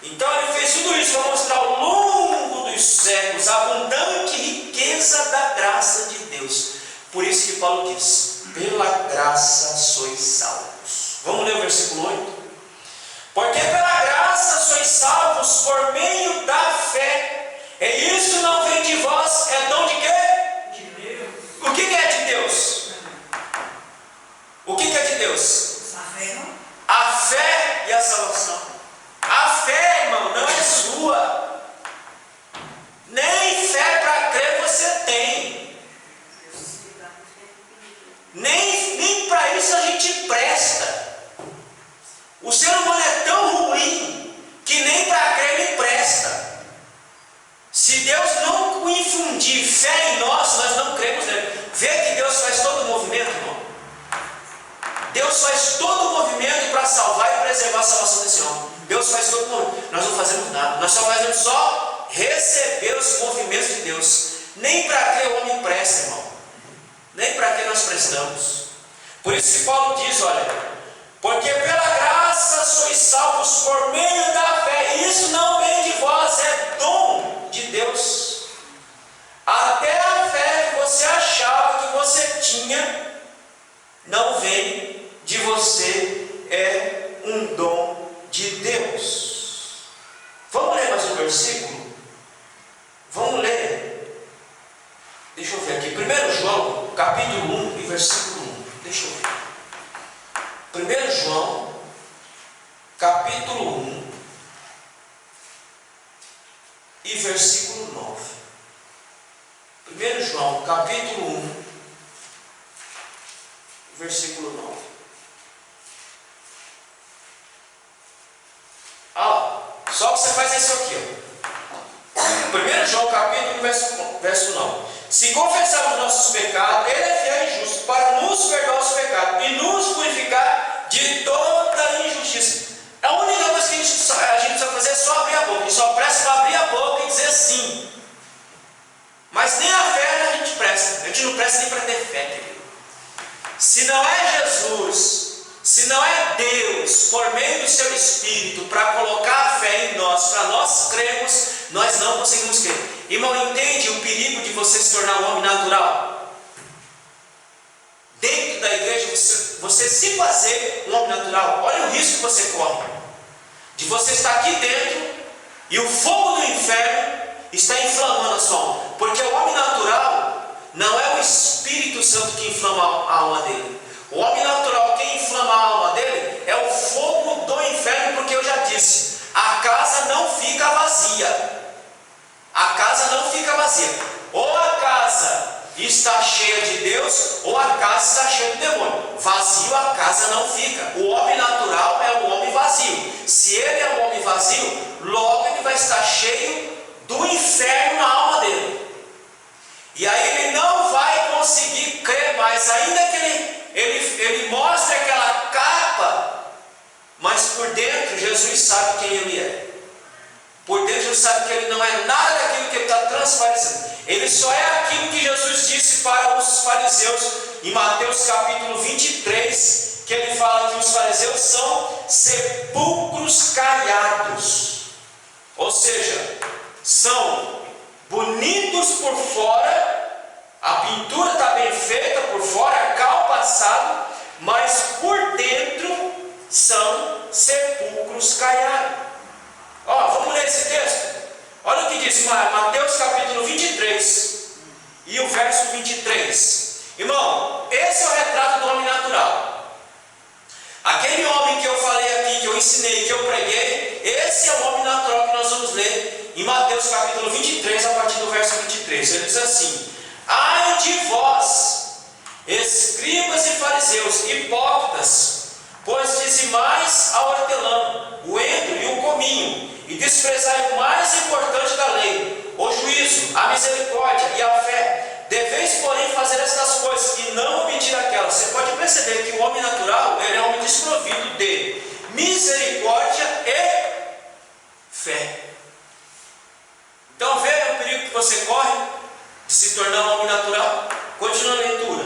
Então ele fez tudo isso para mostrar ao longo dos séculos a abundante riqueza da graça de Deus. Por isso que Paulo diz: pela graça sois salvos. Vamos ler o versículo 8? Porque pela graça sois salvos por meio da fé. E isso não vem de vós, é dom de quê? De Deus. O que é de Deus? O que é de Deus? A fé, não? A fé e a salvação. A fé, irmão, não é sua. Nem fé para crer você tem. Nem para isso a gente presta. O ser humano é tão ruim que nem para crer ele presta. Se Deus não infundir fé em nós, nós não cremos nele. Vê que Deus faz todo o movimento, irmão. Deus faz todo o movimento para salvar e preservar a salvação desse homem. Deus faz todo o movimento. Nós não fazemos nada. Nós só fazemos só receber os movimentos de Deus. Nem para que o homem presta, irmão. Nem para que nós prestamos. Por isso que Paulo diz, olha: porque pela graça sois salvos por meio da fé. Isso não vem de vós, é dom de Deus. Até a fé que você achava que você tinha não vem de você, é um dom de Deus. Vamos ler mais um versículo? Vamos ler. Deixa eu ver aqui. 1 João, capítulo 1 e versículo 1. Deixa eu ver. 1 João, capítulo 1 e versículo 9. 1 João, capítulo 1, versículo 9. Só que você faz isso aqui, ó. 1 João capítulo 1, verso 9. Se confessarmos nossos pecados, Ele é fiel e justo para nos perdoar os pecados e nos purificar de toda injustiça. A única coisa que a gente precisa fazer é só abrir a boca. A gente só presta para abrir a boca e dizer sim. Mas nem a fé a gente presta. A gente não presta nem para ter fé, querido. Se não é Jesus, se não é Deus, por meio do seu Espírito, para colocar a fé em nós, para nós crermos, nós não conseguimos crer. Irmão, entende o perigo de você se tornar um homem natural? Dentro da igreja, você se fazer um homem natural, olha o risco que você corre. De você estar aqui dentro e o fogo do inferno está inflamando a sua alma. Porque o homem natural não é o Espírito Santo que inflama a alma dele. O homem natural, quem inflama a alma dele é o fogo do inferno, porque eu já disse, a casa não fica vazia. A casa não fica vazia. Ou a casa está cheia de Deus, ou a casa está cheia de demônio. Vazio a casa não fica. O homem natural é um homem vazio. Se ele é um homem vazio, logo ele vai estar cheio do inferno na alma dele. E aí ele não vai conseguir crer mais, ainda que ele mostre aquela capa, mas por dentro Jesus sabe quem ele é. Por dentro Jesus sabe que ele não é nada daquilo que ele está transparecendo. Ele só é aquilo que Jesus disse para os fariseus em Mateus capítulo 23, que ele fala que os fariseus são sepulcros caiados. Ou seja, são bonitos por fora, a pintura está bem feita por fora, cal passado, mas por dentro são sepulcros caiados. Vamos ler esse texto? Olha o que diz Mateus capítulo 23 e o verso 23. Irmão, esse é o retrato do homem natural. Aquele homem que eu falei aqui, que eu ensinei, que eu preguei, esse é o homem natural que nós vamos ler em Mateus capítulo 23, a partir do verso 23. Ele diz assim: ai de vós, escribas e fariseus, hipócritas, pois dizimais a hortelã, o endro e o cominho, e desprezai o mais importante da lei, o juízo, a misericórdia e a fé. Deveis, porém, fazer estas coisas e não omitir aquelas. Você pode perceber que o homem natural, ele é um homem desprovido de misericórdia e fé. Então veja o perigo que você corre de se tornar um homem natural. Continua a leitura.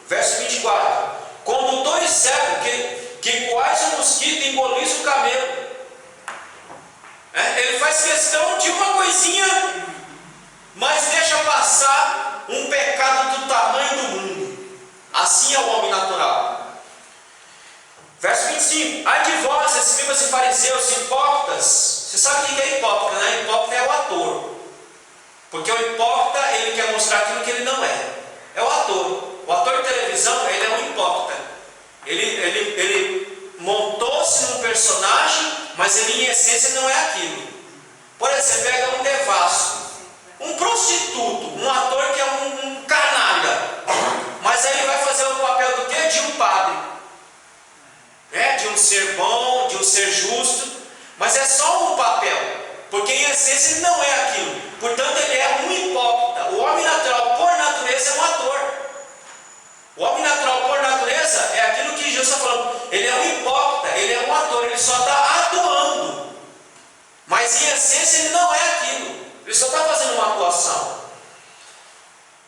Verso 24. Condutores cegos, que quais o mosquito engolis o camelo. questão de uma coisinha, mas deixa passar um pecado do tamanho do mundo. Assim é o homem natural. Verso 25: ai de vós, escribas e fariseus, hipócritas. Você sabe o que é hipócrita, né? Hipócrita é o ator. Porque o hipócrita, ele quer mostrar aquilo que ele não é. É o ator. O ator de televisão, ele é um hipócrita. Ele montou-se num personagem, mas ele em essência não é aquilo. Por exemplo, você pega um devasso, um prostituto, um ator que é um canalha, mas aí ele vai fazer o papel do quê? De um padre, de um ser bom, de um ser justo, mas é só um papel, porque em essência ele não é aquilo. Portanto, ele é um hipócrita. O homem natural, por natureza, é um ator. O homem natural, por natureza, é aquilo que Jesus está falando. Ele é um hipócrita, ele é um ator, ele só está atuando, mas em essência ele não é aquilo. Ele só está fazendo uma atuação.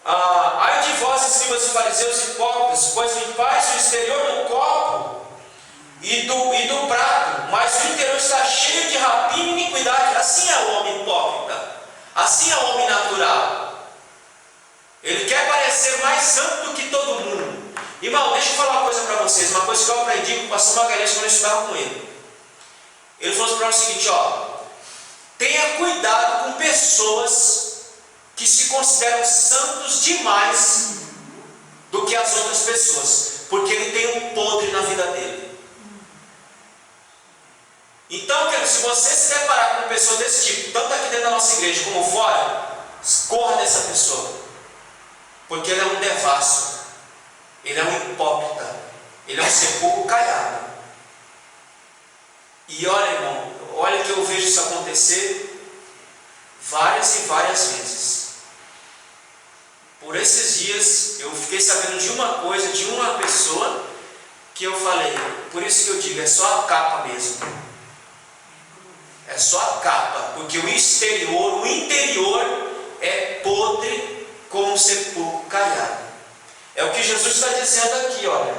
Ai de vós, escribas e fariseus hipócritas, pois limpais o exterior do copo e do prato, mas o interior está cheio de rapina e iniquidade. Assim é o homem hipócrita, assim é o homem natural. Ele quer parecer mais santo do que todo mundo. Irmão, deixa eu falar uma coisa para vocês, uma coisa que eu aprendi com o pastor Magalhães quando eu estudava com ele. Ele falou para nós o seguinte: tenha cuidado com pessoas que se consideram santos demais do que as outras pessoas, porque ele tem um podre na vida dele. Então, se você se deparar com uma pessoa desse tipo, tanto aqui dentro da nossa igreja como fora, corra dessa pessoa, porque ele é um devasso, ele é um hipócrita, ele é um sepulcro caiado. E olha, irmão, olha que eu vejo isso acontecer várias e várias vezes. Por esses dias eu fiquei sabendo de uma coisa, de uma pessoa, que eu falei, por isso que eu digo, é só a capa mesmo. É só a capa, porque o exterior, o interior é podre como um sepulcro caiado. É o que Jesus está dizendo aqui, olha.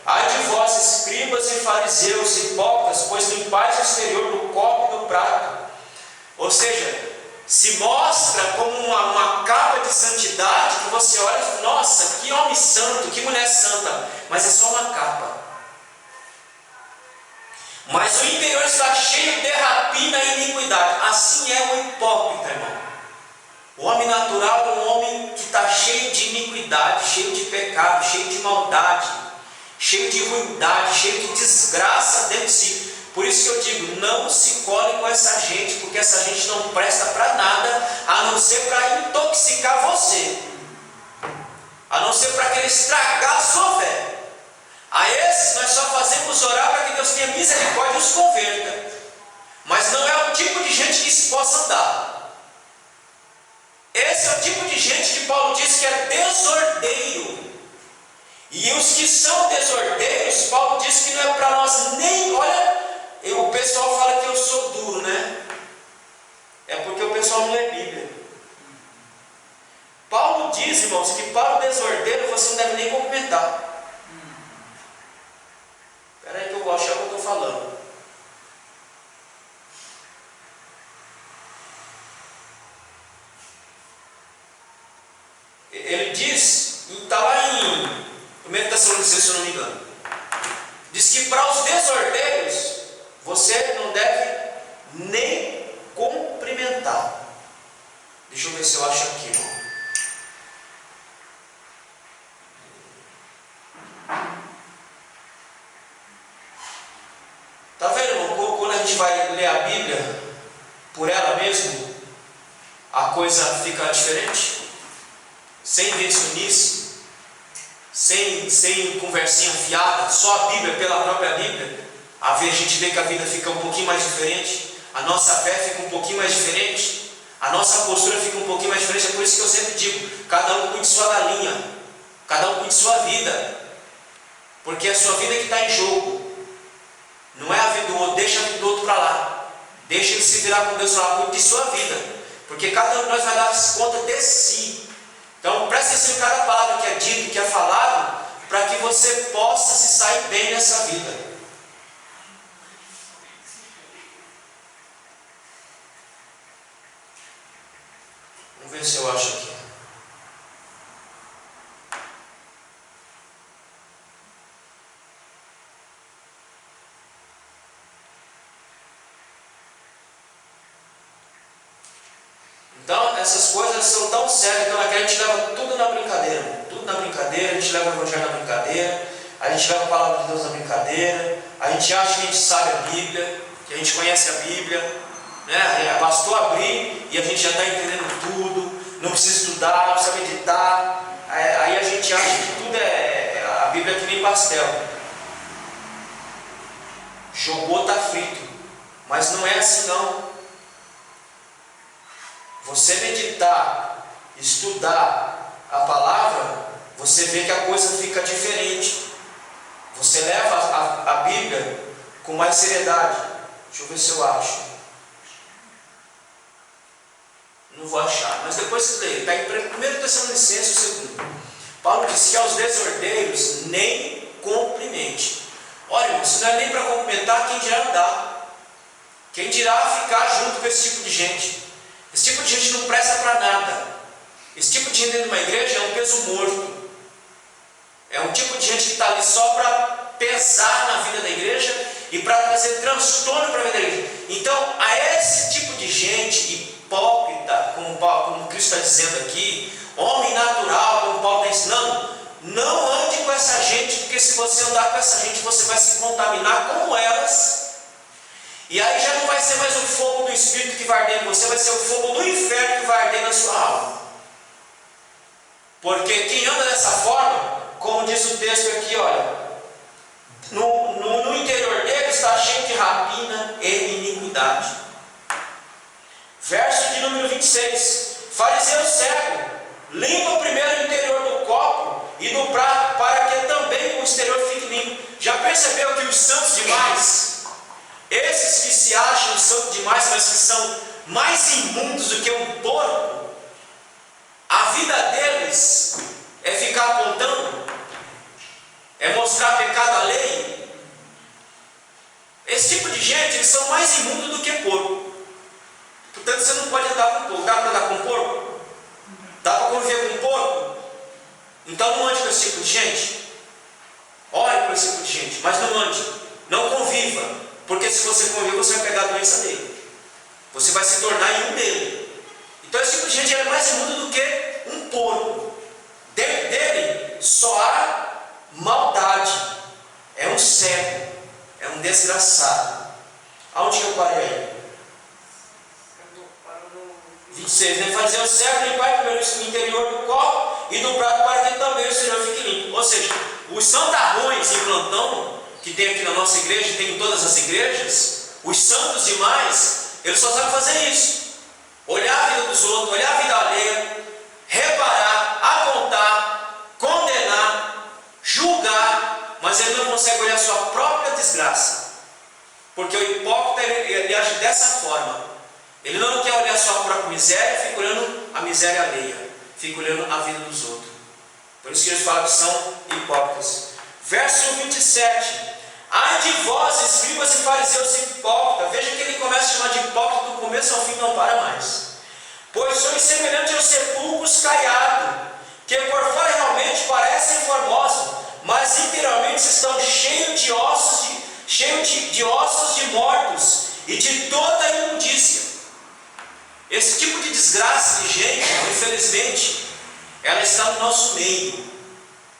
Ai de vós, escribas e fariseus, hipócritas, pois limpais o exterior do copo e do prato. Ou seja, se mostra como uma capa de santidade, que você olha e fala, nossa, que homem santo, que mulher santa, mas é só uma capa. Mas o interior está cheio de rapina e iniquidade. Assim é o hipócrita, irmão. O homem natural é um homem que está cheio de iniquidade, cheio de pecado, cheio de maldade, cheio de ruindade, cheio de desgraça dentro de si. Por isso que eu digo, não se cole com essa gente, porque essa gente não presta para nada, a não ser para intoxicar você, a não ser para querer estragar a sua fé. A esses nós só fazemos orar para que Deus tenha misericórdia e os converta, mas não é o tipo de gente que se possa andar. Esse é o tipo de gente que Paulo diz que é desordeiro. E os que são desordeiros, Paulo diz que não é para nós nem... Olha, o pessoal fala que eu sou duro, né? É porque o pessoal não lê Bíblia. Paulo diz, irmãos, que para o desordeiro você não deve nem cumprimentar. Espera aí que eu vou achar o que eu estou falando. Ele diz, está lá em 1 Tessalonicenses, se eu não me engano, diz que para os desordeiros você não deve nem cumprimentar. Deixa eu ver se eu acho aqui, irmão. Está vendo, irmão? Quando a gente vai ler a Bíblia por ela mesmo, a coisa fica diferente? Sem invencionice, sem conversinha fiada, só a Bíblia, pela própria Bíblia, a gente vê que a vida fica um pouquinho mais diferente, a nossa fé fica um pouquinho mais diferente, a nossa postura fica um pouquinho mais diferente. É por isso que eu sempre digo, cada um cuide sua galinha, cada um cuide sua vida, porque é a sua vida que está em jogo, não é a vida do outro. Deixa a vida do outro para lá, deixa ele se virar com Deus lá, cuide de sua vida, porque cada um de nós vai dar conta de si. Então preste atenção em cada palavra que é dito, que é falado, para que você possa se sair bem nessa vida. Então, essas coisas são tão sérias. Então, aqui a gente leva tudo na brincadeira. Tudo na brincadeira, a gente leva o Evangelho na brincadeira, a gente leva a Palavra de Deus na brincadeira, a gente acha que a gente sabe a Bíblia, que a gente conhece a Bíblia, né? Bastou abrir e a gente já está entendendo tudo, não precisa estudar, não precisa meditar. Aí a gente acha que tudo a Bíblia é que nem pastel. Jogou, está frito. Mas não é assim não. Você meditar, estudar a palavra, você vê que a coisa fica diferente. Você leva a Bíblia com mais seriedade. Deixa eu ver se eu acho. Não vou achar, mas depois você lê. Está em 1 Tessalonicenses, 2. Paulo disse que aos desordeiros nem cumprimente. Olha, irmão, isso não é nem para cumprimentar, quem dirá andar. Quem dirá ficar junto com esse tipo de gente. Esse tipo de gente não presta para nada. Esse tipo de gente dentro de uma igreja é um peso morto. É um tipo de gente que está ali só para pesar na vida da igreja e para trazer transtorno para a vida da igreja. Então, a esse tipo de gente hipócrita, como Cristo está dizendo aqui, homem natural, como Paulo está ensinando, não ande com essa gente, porque se você andar com essa gente, você vai se contaminar como elas. E aí já não vai ser mais o fogo do Espírito que vai arder em você, vai ser o fogo do inferno que vai arder na sua alma. Porque quem anda dessa forma, como diz o texto aqui, olha, no interior dele está cheio de rapina e iniquidade. Verso de número 26. Fariseu cego, limpa primeiro o interior do copo e do prato, para que também o exterior fique limpo. Já percebeu que os santos demais, esses que se acham santos demais, mas que são mais imundos do que um porco, a vida deles é ficar apontando, é mostrar pecado alheio. Esse tipo de gente, eles são mais imundos do que porco. Portanto, você não pode andar com porco. Dá para andar com porco? Dá para conviver com porco? Então não ande com esse tipo de gente. Ore com esse tipo de gente, mas não ande. Não conviva. Porque se você conviver, você vai pegar a doença dele. Você vai se tornar em um dele. Então esse tipo de gente é mais imundo do que um porco. Dentro dele só há maldade. É um cego. É um desgraçado. Aonde que eu parei aí? 26, né? Fazer o cego limpar primeiro o interior do copo e do prato para que também o exterior fique limpo. Ou seja, os santarrões em plantão, que tem aqui na nossa igreja, tem em todas as igrejas, os santos demais, eles só sabem fazer isso. Olhar a vida dos outros, olhar a vida alheia, reparar, apontar, condenar, julgar, mas ele não consegue olhar a sua própria desgraça. Porque o hipócrita, ele age dessa forma. Ele não quer olhar a sua própria miséria, fica olhando a miséria alheia, fica olhando a vida dos outros. Por isso que eles falam que são hipócritas. Verso 27. Ai de vós, escribas e fariseus hipócritas. Veja que ele começa a chamar de hipócrita do começo ao fim, não para mais. Pois sois semelhantes aos sepulcros caiados, que por fora realmente parecem formosos, mas interiormente estão cheios de ossos de mortos e de toda imundícia. Esse tipo de desgraça de gente, infelizmente, ela está no nosso meio.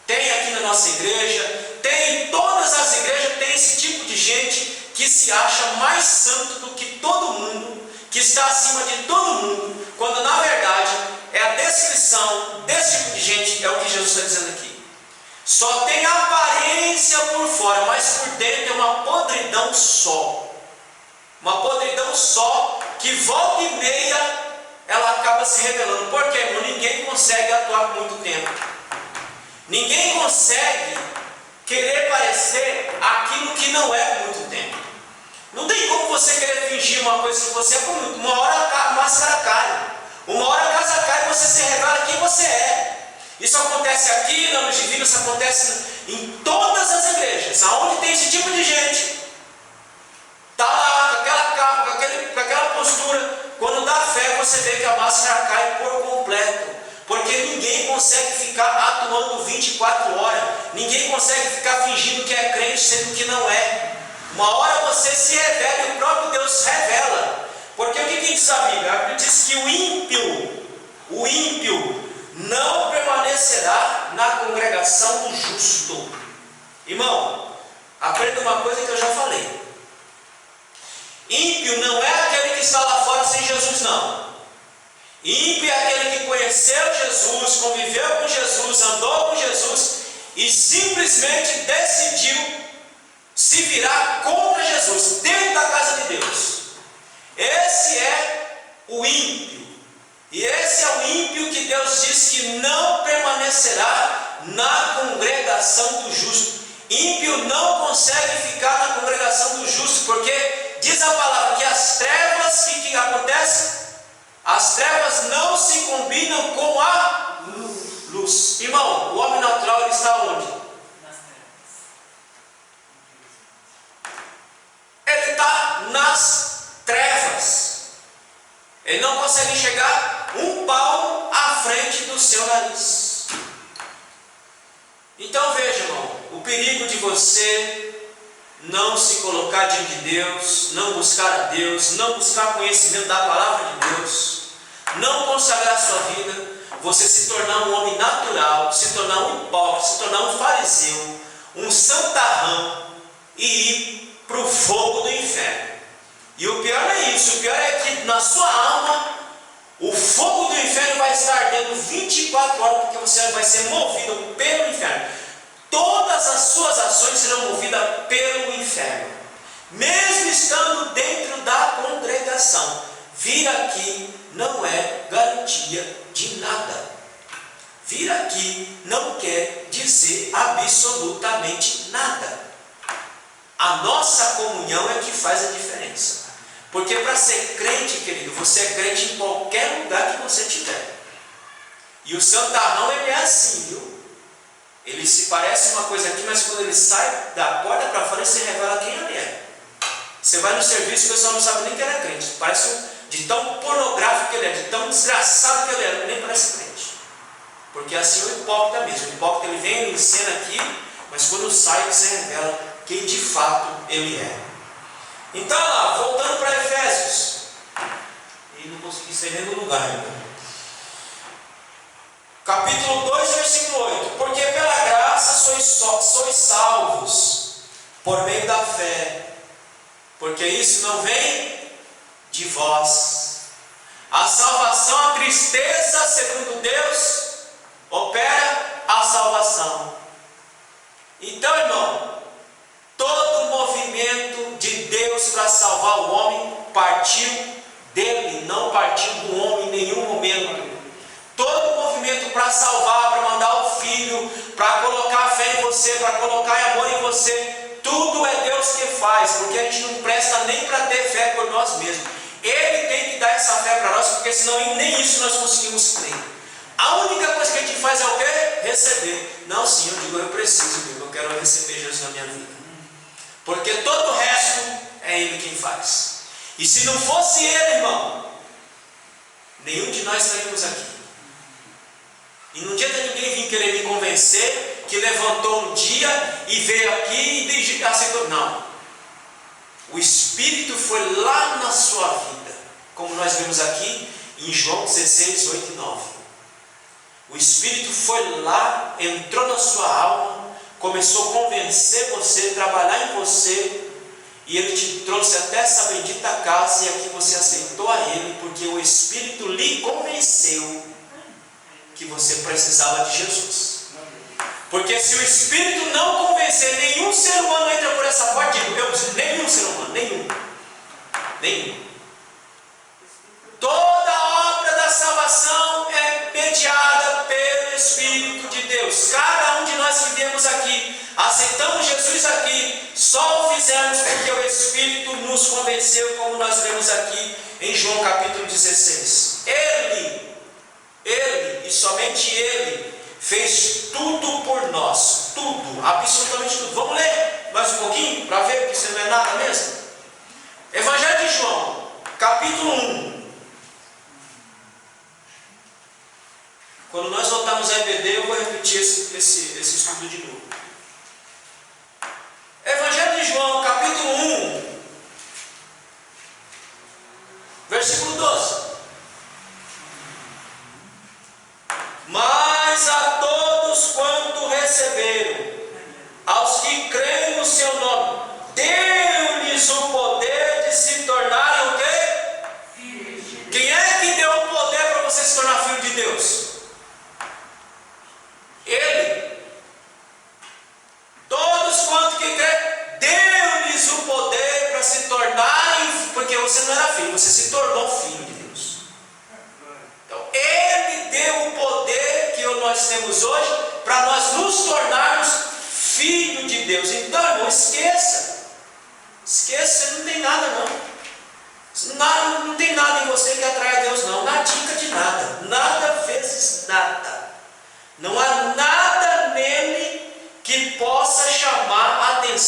Tem aqui na nossa igreja, tem em todas as igrejas, tem esse tipo de gente que se acha mais santo do que todo mundo, que está acima de todo mundo, quando na verdade é a descrição desse tipo de gente, é o que Jesus está dizendo aqui. Só tem aparência por fora, mas por dentro é uma podridão só. Uma podridão só, que volta e meia ela acaba se revelando. Por quê, irmão? Ninguém consegue atuar por muito tempo. Ninguém consegue querer parecer aquilo que não é por muito tempo. Não tem como você querer fingir uma coisa que você é por muito. Uma hora a máscara cai. Uma hora a casa cai e você se revela quem você é. Isso acontece aqui na Luz Divina, isso acontece em todas as igrejas. Aonde tem esse tipo de gente, está lá com aquela capa, com aquela postura. Quando dá fé, você vê que a máscara cai por completo. Porque ninguém consegue ficar atuando 24 horas. Ninguém consegue ficar fingindo que é crente, sendo que não é. Uma hora você se revela e o próprio Deus revela Porque o que diz a Bíblia? A Bíblia diz que o ímpio não permanecerá na congregação do justo. Irmão, aprenda uma coisa que eu já falei. Ímpio não é aquele que está lá fora sem Jesus, não. Ímpio é aquele que conheceu Jesus, conviveu com Jesus, andou com Jesus e simplesmente decidiu se virar contra Jesus, dentro da casa de Deus. Esse é o ímpio. E esse é o ímpio que Deus diz que não permanecerá na congregação do justo. Ímpio não consegue ficar na congregação do justo, porque diz a palavra que as trevas, que acontece? As trevas não se combinam com a luz. Irmão, o homem natural ele está onde? Nas trevas. Ele está nas trevas. Ele não consegue chegar um palmo à frente do seu nariz. Então veja, irmão, o perigo de você não se colocar diante de Deus, não buscar a Deus, não buscar conhecimento da palavra de Deus, não consagrar sua vida, você se tornar um homem natural, se tornar um hipócrita, se tornar um fariseu, um santarrão e ir para o fogo do inferno. E o pior é isso, o pior é que na sua alma o fogo do inferno vai estar ardendo 24 horas, porque você vai ser movido pelo inferno. Todas as suas ações serão movidas pelo inferno, mesmo estando dentro da congregação. Vir aqui não é garantia de nada. Vir aqui não quer dizer absolutamente nada. A nossa comunhão é que faz a diferença. Porque para ser crente, querido, você é crente em qualquer lugar que você estiver. E o santarrão ele é assim, viu? Ele se parece uma coisa aqui, mas quando ele sai da porta para fora, ele se revela quem ele é. Você vai no serviço e o pessoal não sabe nem que ele é crente. Parece de tão pornográfico que ele é, de tão desgraçado que ele é, nem parece crente. Porque assim é o hipócrita mesmo. O hipócrita ele vem, ele encena aqui, mas quando sai ele se revela quem de fato ele é. Então lá, voltando para Efésios. E não consegui sair nem do lugar ainda. Capítulo 2, versículo 8. Porque pela graça sois salvos, por meio da fé. Porque isso não vem de vós. A salvação, a tristeza, segundo Deus, opera a salvação. Então, irmão, todo o movimento de Deus para salvar o homem partiu dele, não partiu do homem em nenhum momento. Todo o movimento para salvar, para mandar o Filho, para colocar fé em você, para colocar amor em você, tudo é Deus que faz, porque a gente não presta nem para ter fé por nós mesmos. Ele tem que dar essa fé para nós, porque senão nem isso nós conseguimos crer. A única coisa que a gente faz é o quê? Receber. Não, sim, eu digo, eu preciso, eu quero receber Jesus na minha vida. Porque todo o resto é Ele quem faz. E se não fosse Ele, irmão, nenhum de nós estaríamos aqui. E não adianta ninguém vir querer me convencer que levantou um dia e veio aqui e aceitou. Não. O Espírito foi lá na sua vida, como nós vemos aqui em João 16, 8 e 9. O Espírito foi lá, entrou na sua alma, começou a convencer você, trabalhar em você, e Ele te trouxe até essa bendita casa, e aqui você aceitou a Ele, porque o Espírito lhe convenceu que você precisava de Jesus. Porque se o Espírito não convencer, nenhum ser humano entra por essa porta. Nenhum ser humano, nenhum. Toda a obra da salvação é mediada pelo Espírito de Deus. Cada um de nós que viemos aqui, aceitamos Jesus aqui, só o fizemos porque o Espírito nos convenceu, como nós vemos aqui em João capítulo 16. Ele e somente Ele fez tudo por nós, tudo, absolutamente tudo. Vamos ler mais um pouquinho para ver que isso não é nada mesmo? Evangelho de João, capítulo 1. Quando nós voltarmos a EBD, eu vou repetir esse estudo de novo. Evangelho de João, capítulo 1,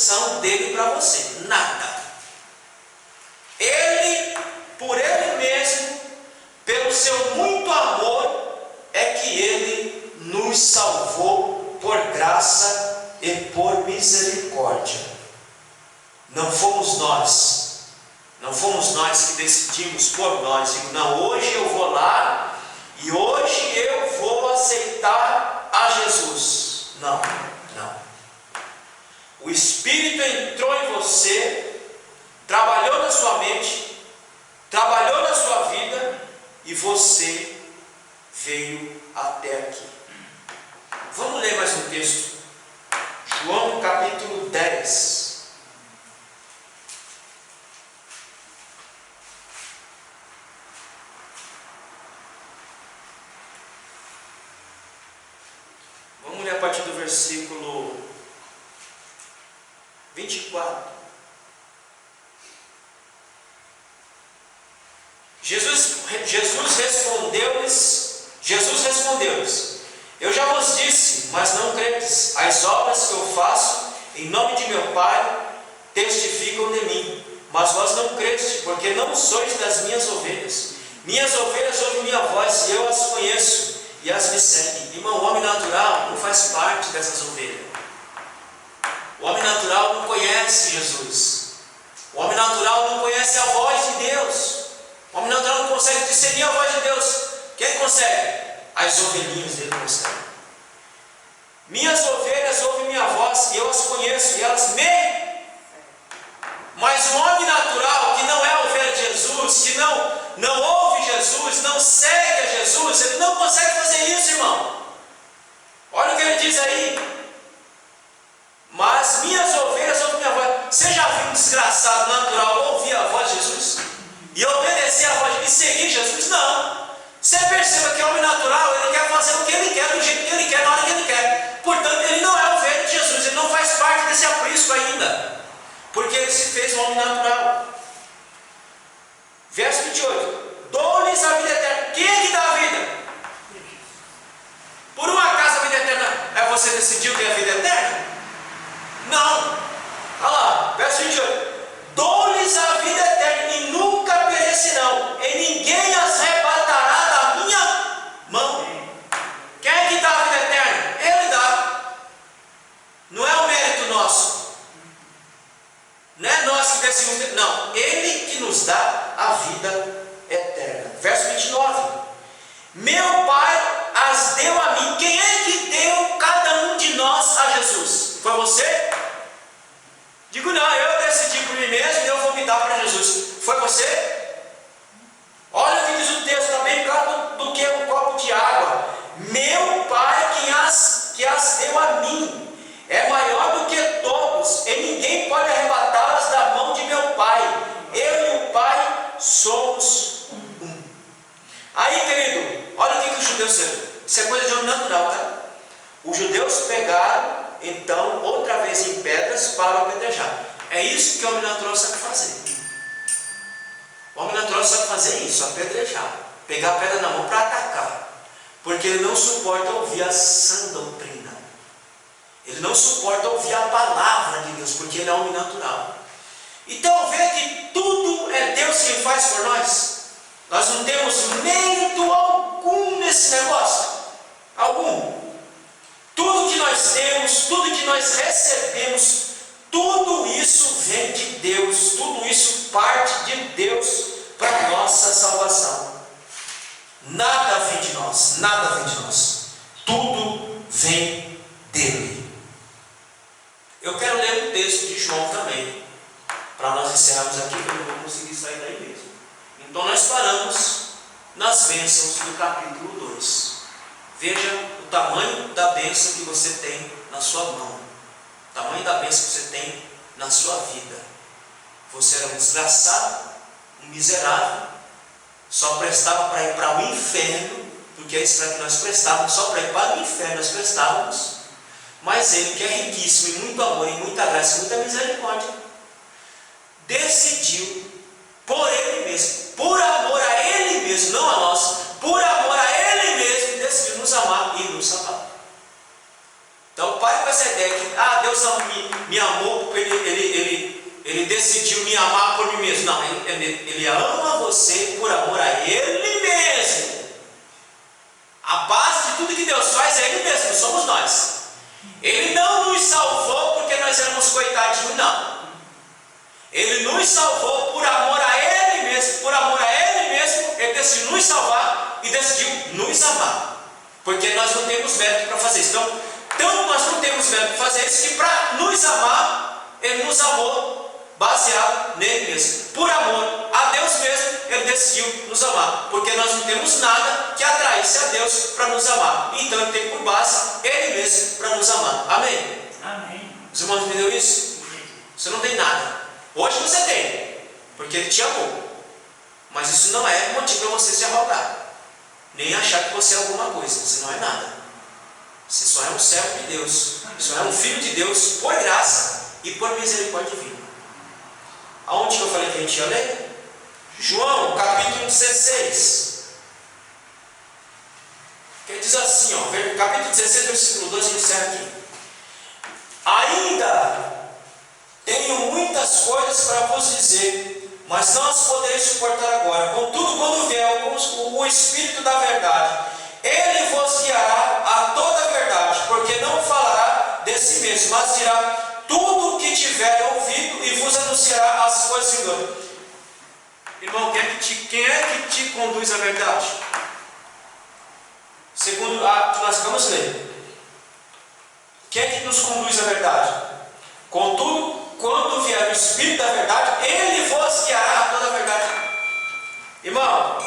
condição dele para você, nada. Ele, por ele mesmo, pelo seu muito amor, é que ele nos salvou por graça e por misericórdia. Não fomos nós que decidimos por nós. Digo, não, hoje eu vou lá e hoje eu vou aceitar a Jesus. Não. O Espírito entrou em você, trabalhou na sua mente, trabalhou na sua vida e você veio até aqui. Vamos ler mais um texto. João capítulo 10. Vamos ler a partir do versículo 24. Jesus respondeu-lhes: eu já vos disse, mas não credes. As obras que eu faço em nome de meu Pai testificam de mim, mas vós não credes, porque não sois das minhas ovelhas. Minhas ovelhas ouvem minha voz e eu as conheço e as me seguem. Irmão, o homem natural não faz parte dessas ovelhas. O homem natural não conhece Jesus. O homem natural não conhece a voz de Deus. O homem natural não consegue discernir a voz de Deus. Quem consegue? As ovelhinhas dele conseguem. Minhas ovelhas ouvem minha voz e eu as conheço e elas me. Mas o homem natural que não é ovelha de Jesus, que não ouve Jesus, não segue a Jesus, ele não consegue fazer isso, irmão. Olha o que ele diz aí. Mas minhas ovelhas ouvem minha voz. Você já viu um desgraçado natural ouvir a voz de Jesus? E obedecer a voz e seguir Jesus? Não. Você perceba que o homem natural, ele quer fazer o que ele quer, do jeito que ele quer, na hora que ele quer. Portanto, ele não é ovelha de Jesus, ele não faz parte desse aprisco ainda. Porque ele se fez um homem natural. Verso 28. Dou-lhes a vida eterna. Quem é que dá a vida? Por um acaso a vida eterna é você decidiu ter a vida eterna? Não. Olha lá, verso 28. Dou-lhes a vida eterna e nunca perecerão, e ninguém as arrebatará da minha mão. Quem é que dá a vida eterna? Ele dá. Não é o mérito nosso. Não é nós que decidimos. Não, Ele que nos dá a vida eterna. Verso 29. Meu Pai as deu a mim. Quem é que deu cada um de nós a Jesus? Foi você? Digo, não, eu decidi por mim mesmo e eu vou me dar para Jesus. Foi você? Olha o que diz o texto, está bem claro do que um copo de água. Meu Pai que as deu a mim é maior do que todos, e ninguém pode arrebatá-las da mão de meu Pai. Eu e o Pai somos um. Aí, querido, olha o que os judeus fizeram. Isso é coisa de homem natural, tá? Os judeus pegaram, então, outra vez em pedras para apedrejar. É isso que o homem natural sabe fazer. O homem natural sabe fazer isso, apedrejar. Pegar a pedra na mão para atacar. Porque ele não suporta ouvir a sã doutrina. Ele não suporta ouvir a palavra de Deus, porque ele é homem natural. Então, vê que tudo é Deus quem faz por nós. Nós não temos mérito algum nesse negócio. Algum. Tudo que nós temos, tudo que nós recebemos, tudo isso vem de Deus, tudo isso parte de Deus para a nossa salvação. Nada vem de nós, nada vem de nós. Tudo vem dele. Eu quero ler um texto de João também, para nós encerrarmos aqui, que eu não vou conseguir sair daí mesmo. Então nós paramos nas bênçãos do capítulo 2. Veja o tamanho da bênção que você tem na sua mão. O tamanho da bênção que você tem na sua vida. Você era um desgraçado, um miserável, só prestava para ir para o inferno, porque é isso que nós prestávamos, só para ir para o inferno nós prestávamos. Mas Ele, que é riquíssimo em muito amor, em muita graça, em muita misericórdia, decidiu, por Ele mesmo, por amor a Ele mesmo, não a nós, por amor a Ele mesmo, decidiu nos amar e nos salvar. Então pare com essa ideia que Deus me amou porque Ele decidiu me amar por mim mesmo. Não, ele ama você por amor a Ele mesmo. A base de tudo que Deus faz é Ele mesmo, somos nós. Ele não nos salvou porque nós éramos coitadinhos, não. Ele nos salvou por amor a Ele mesmo. Por amor a Ele mesmo, Ele decidiu nos salvar e decidiu nos amar. Porque nós não temos mérito para fazer isso. Então nós não temos mérito para fazer isso, que para nos amar, Ele nos amou baseado nele mesmo. Por amor a Deus mesmo, Ele decidiu nos amar. Porque nós não temos nada que atraísse a Deus para nos amar. Então Ele tem por base Ele mesmo para nos amar. Amém? Amém. Os irmãos entenderam isso? Você não tem nada. Hoje você tem, porque Ele te amou. Mas isso não é motivo para você se arrogar, nem achar que você é alguma coisa. Você não é nada. Você só é um servo de Deus. Só é um filho de Deus por graça e por misericórdia divina. Aonde que eu falei que a gente ia ler? João, capítulo 16. Que diz assim, capítulo 16, versículo 2, a gente encerra aqui. Ainda tenho muitas coisas para vos dizer, mas não as podereis suportar agora. Contudo, quando vier o Espírito da verdade, Ele vos guiará a toda a verdade, porque não falará de si mesmo, mas dirá tudo o que tiver ouvido e vos anunciará as coisas de Deus. Irmão, quem é que te conduz à verdade? Segundo que nós acabamos de ler. Quem é que nos conduz à verdade? Contudo, quando vier o Espírito da verdade, Ele vos guiará a toda a verdade. Irmão,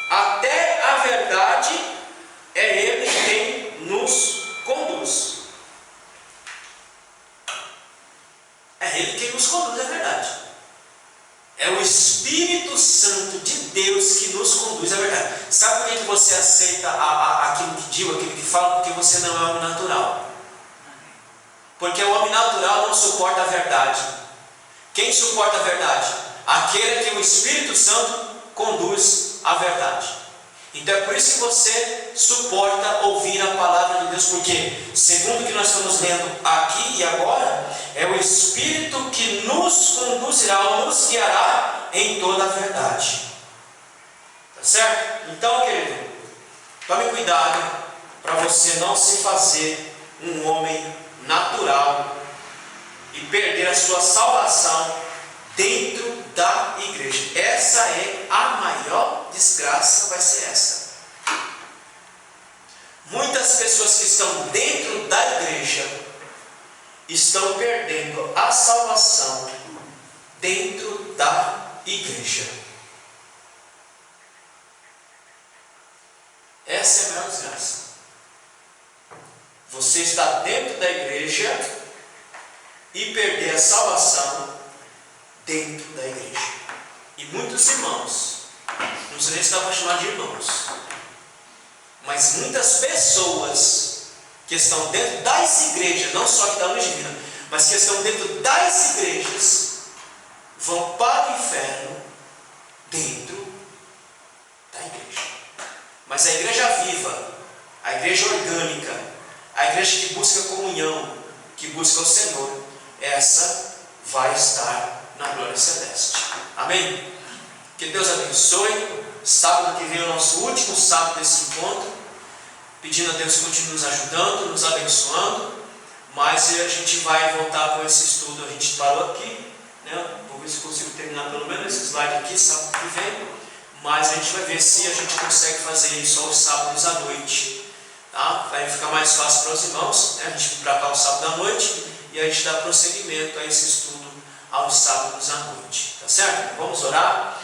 até a verdade é Ele quem nos conduz. É Ele quem nos conduz à verdade. É o Espírito Santo de Deus que nos conduz à verdade. Sabe por que você aceita aquilo que digo, aquilo que falo? Porque você não é homem natural. Porque o homem natural não suporta a verdade. Quem suporta a verdade? Aquele que o Espírito Santo conduz à verdade. Então é por isso que você suporta ouvir a palavra de Deus, porque, segundo o que nós estamos lendo aqui e agora, é o Espírito que nos conduzirá ou nos guiará em toda a verdade. Tá certo? Então, querido, tome cuidado para você não se fazer um homem natural e perder a sua salvação dentro da igreja. Essa é a maior desgraça, vai ser essa. Muitas pessoas que estão dentro da igreja estão perdendo a salvação dentro da igreja. Essa é a maior desgraça. Você está dentro da igreja e perder a salvação dentro da igreja. E muitos irmãos, não sei nem se dá para chamar de irmãos, mas muitas pessoas que estão dentro das igrejas, não só aqui da Luz Divina, mas que estão dentro das igrejas, vão para o inferno dentro da igreja. Mas a igreja viva, a igreja orgânica, a igreja que busca comunhão, que busca o Senhor, essa vai estar na glória celeste. Amém? Que Deus abençoe. Sábado que vem é o nosso último sábado desse encontro. Pedindo a Deus que continue nos ajudando, nos abençoando. Mas a gente vai voltar com esse estudo. A gente parou aqui, né? Vou ver se consigo terminar pelo menos esse slide aqui sábado que vem. Mas a gente vai ver se a gente consegue fazer isso aos sábados à noite. Tá? Vai ficar mais fácil para os irmãos, né? A gente vir para cá o sábado à noite e a gente dá prosseguimento a esse estudo aos sábados à noite. Tá certo? Vamos orar?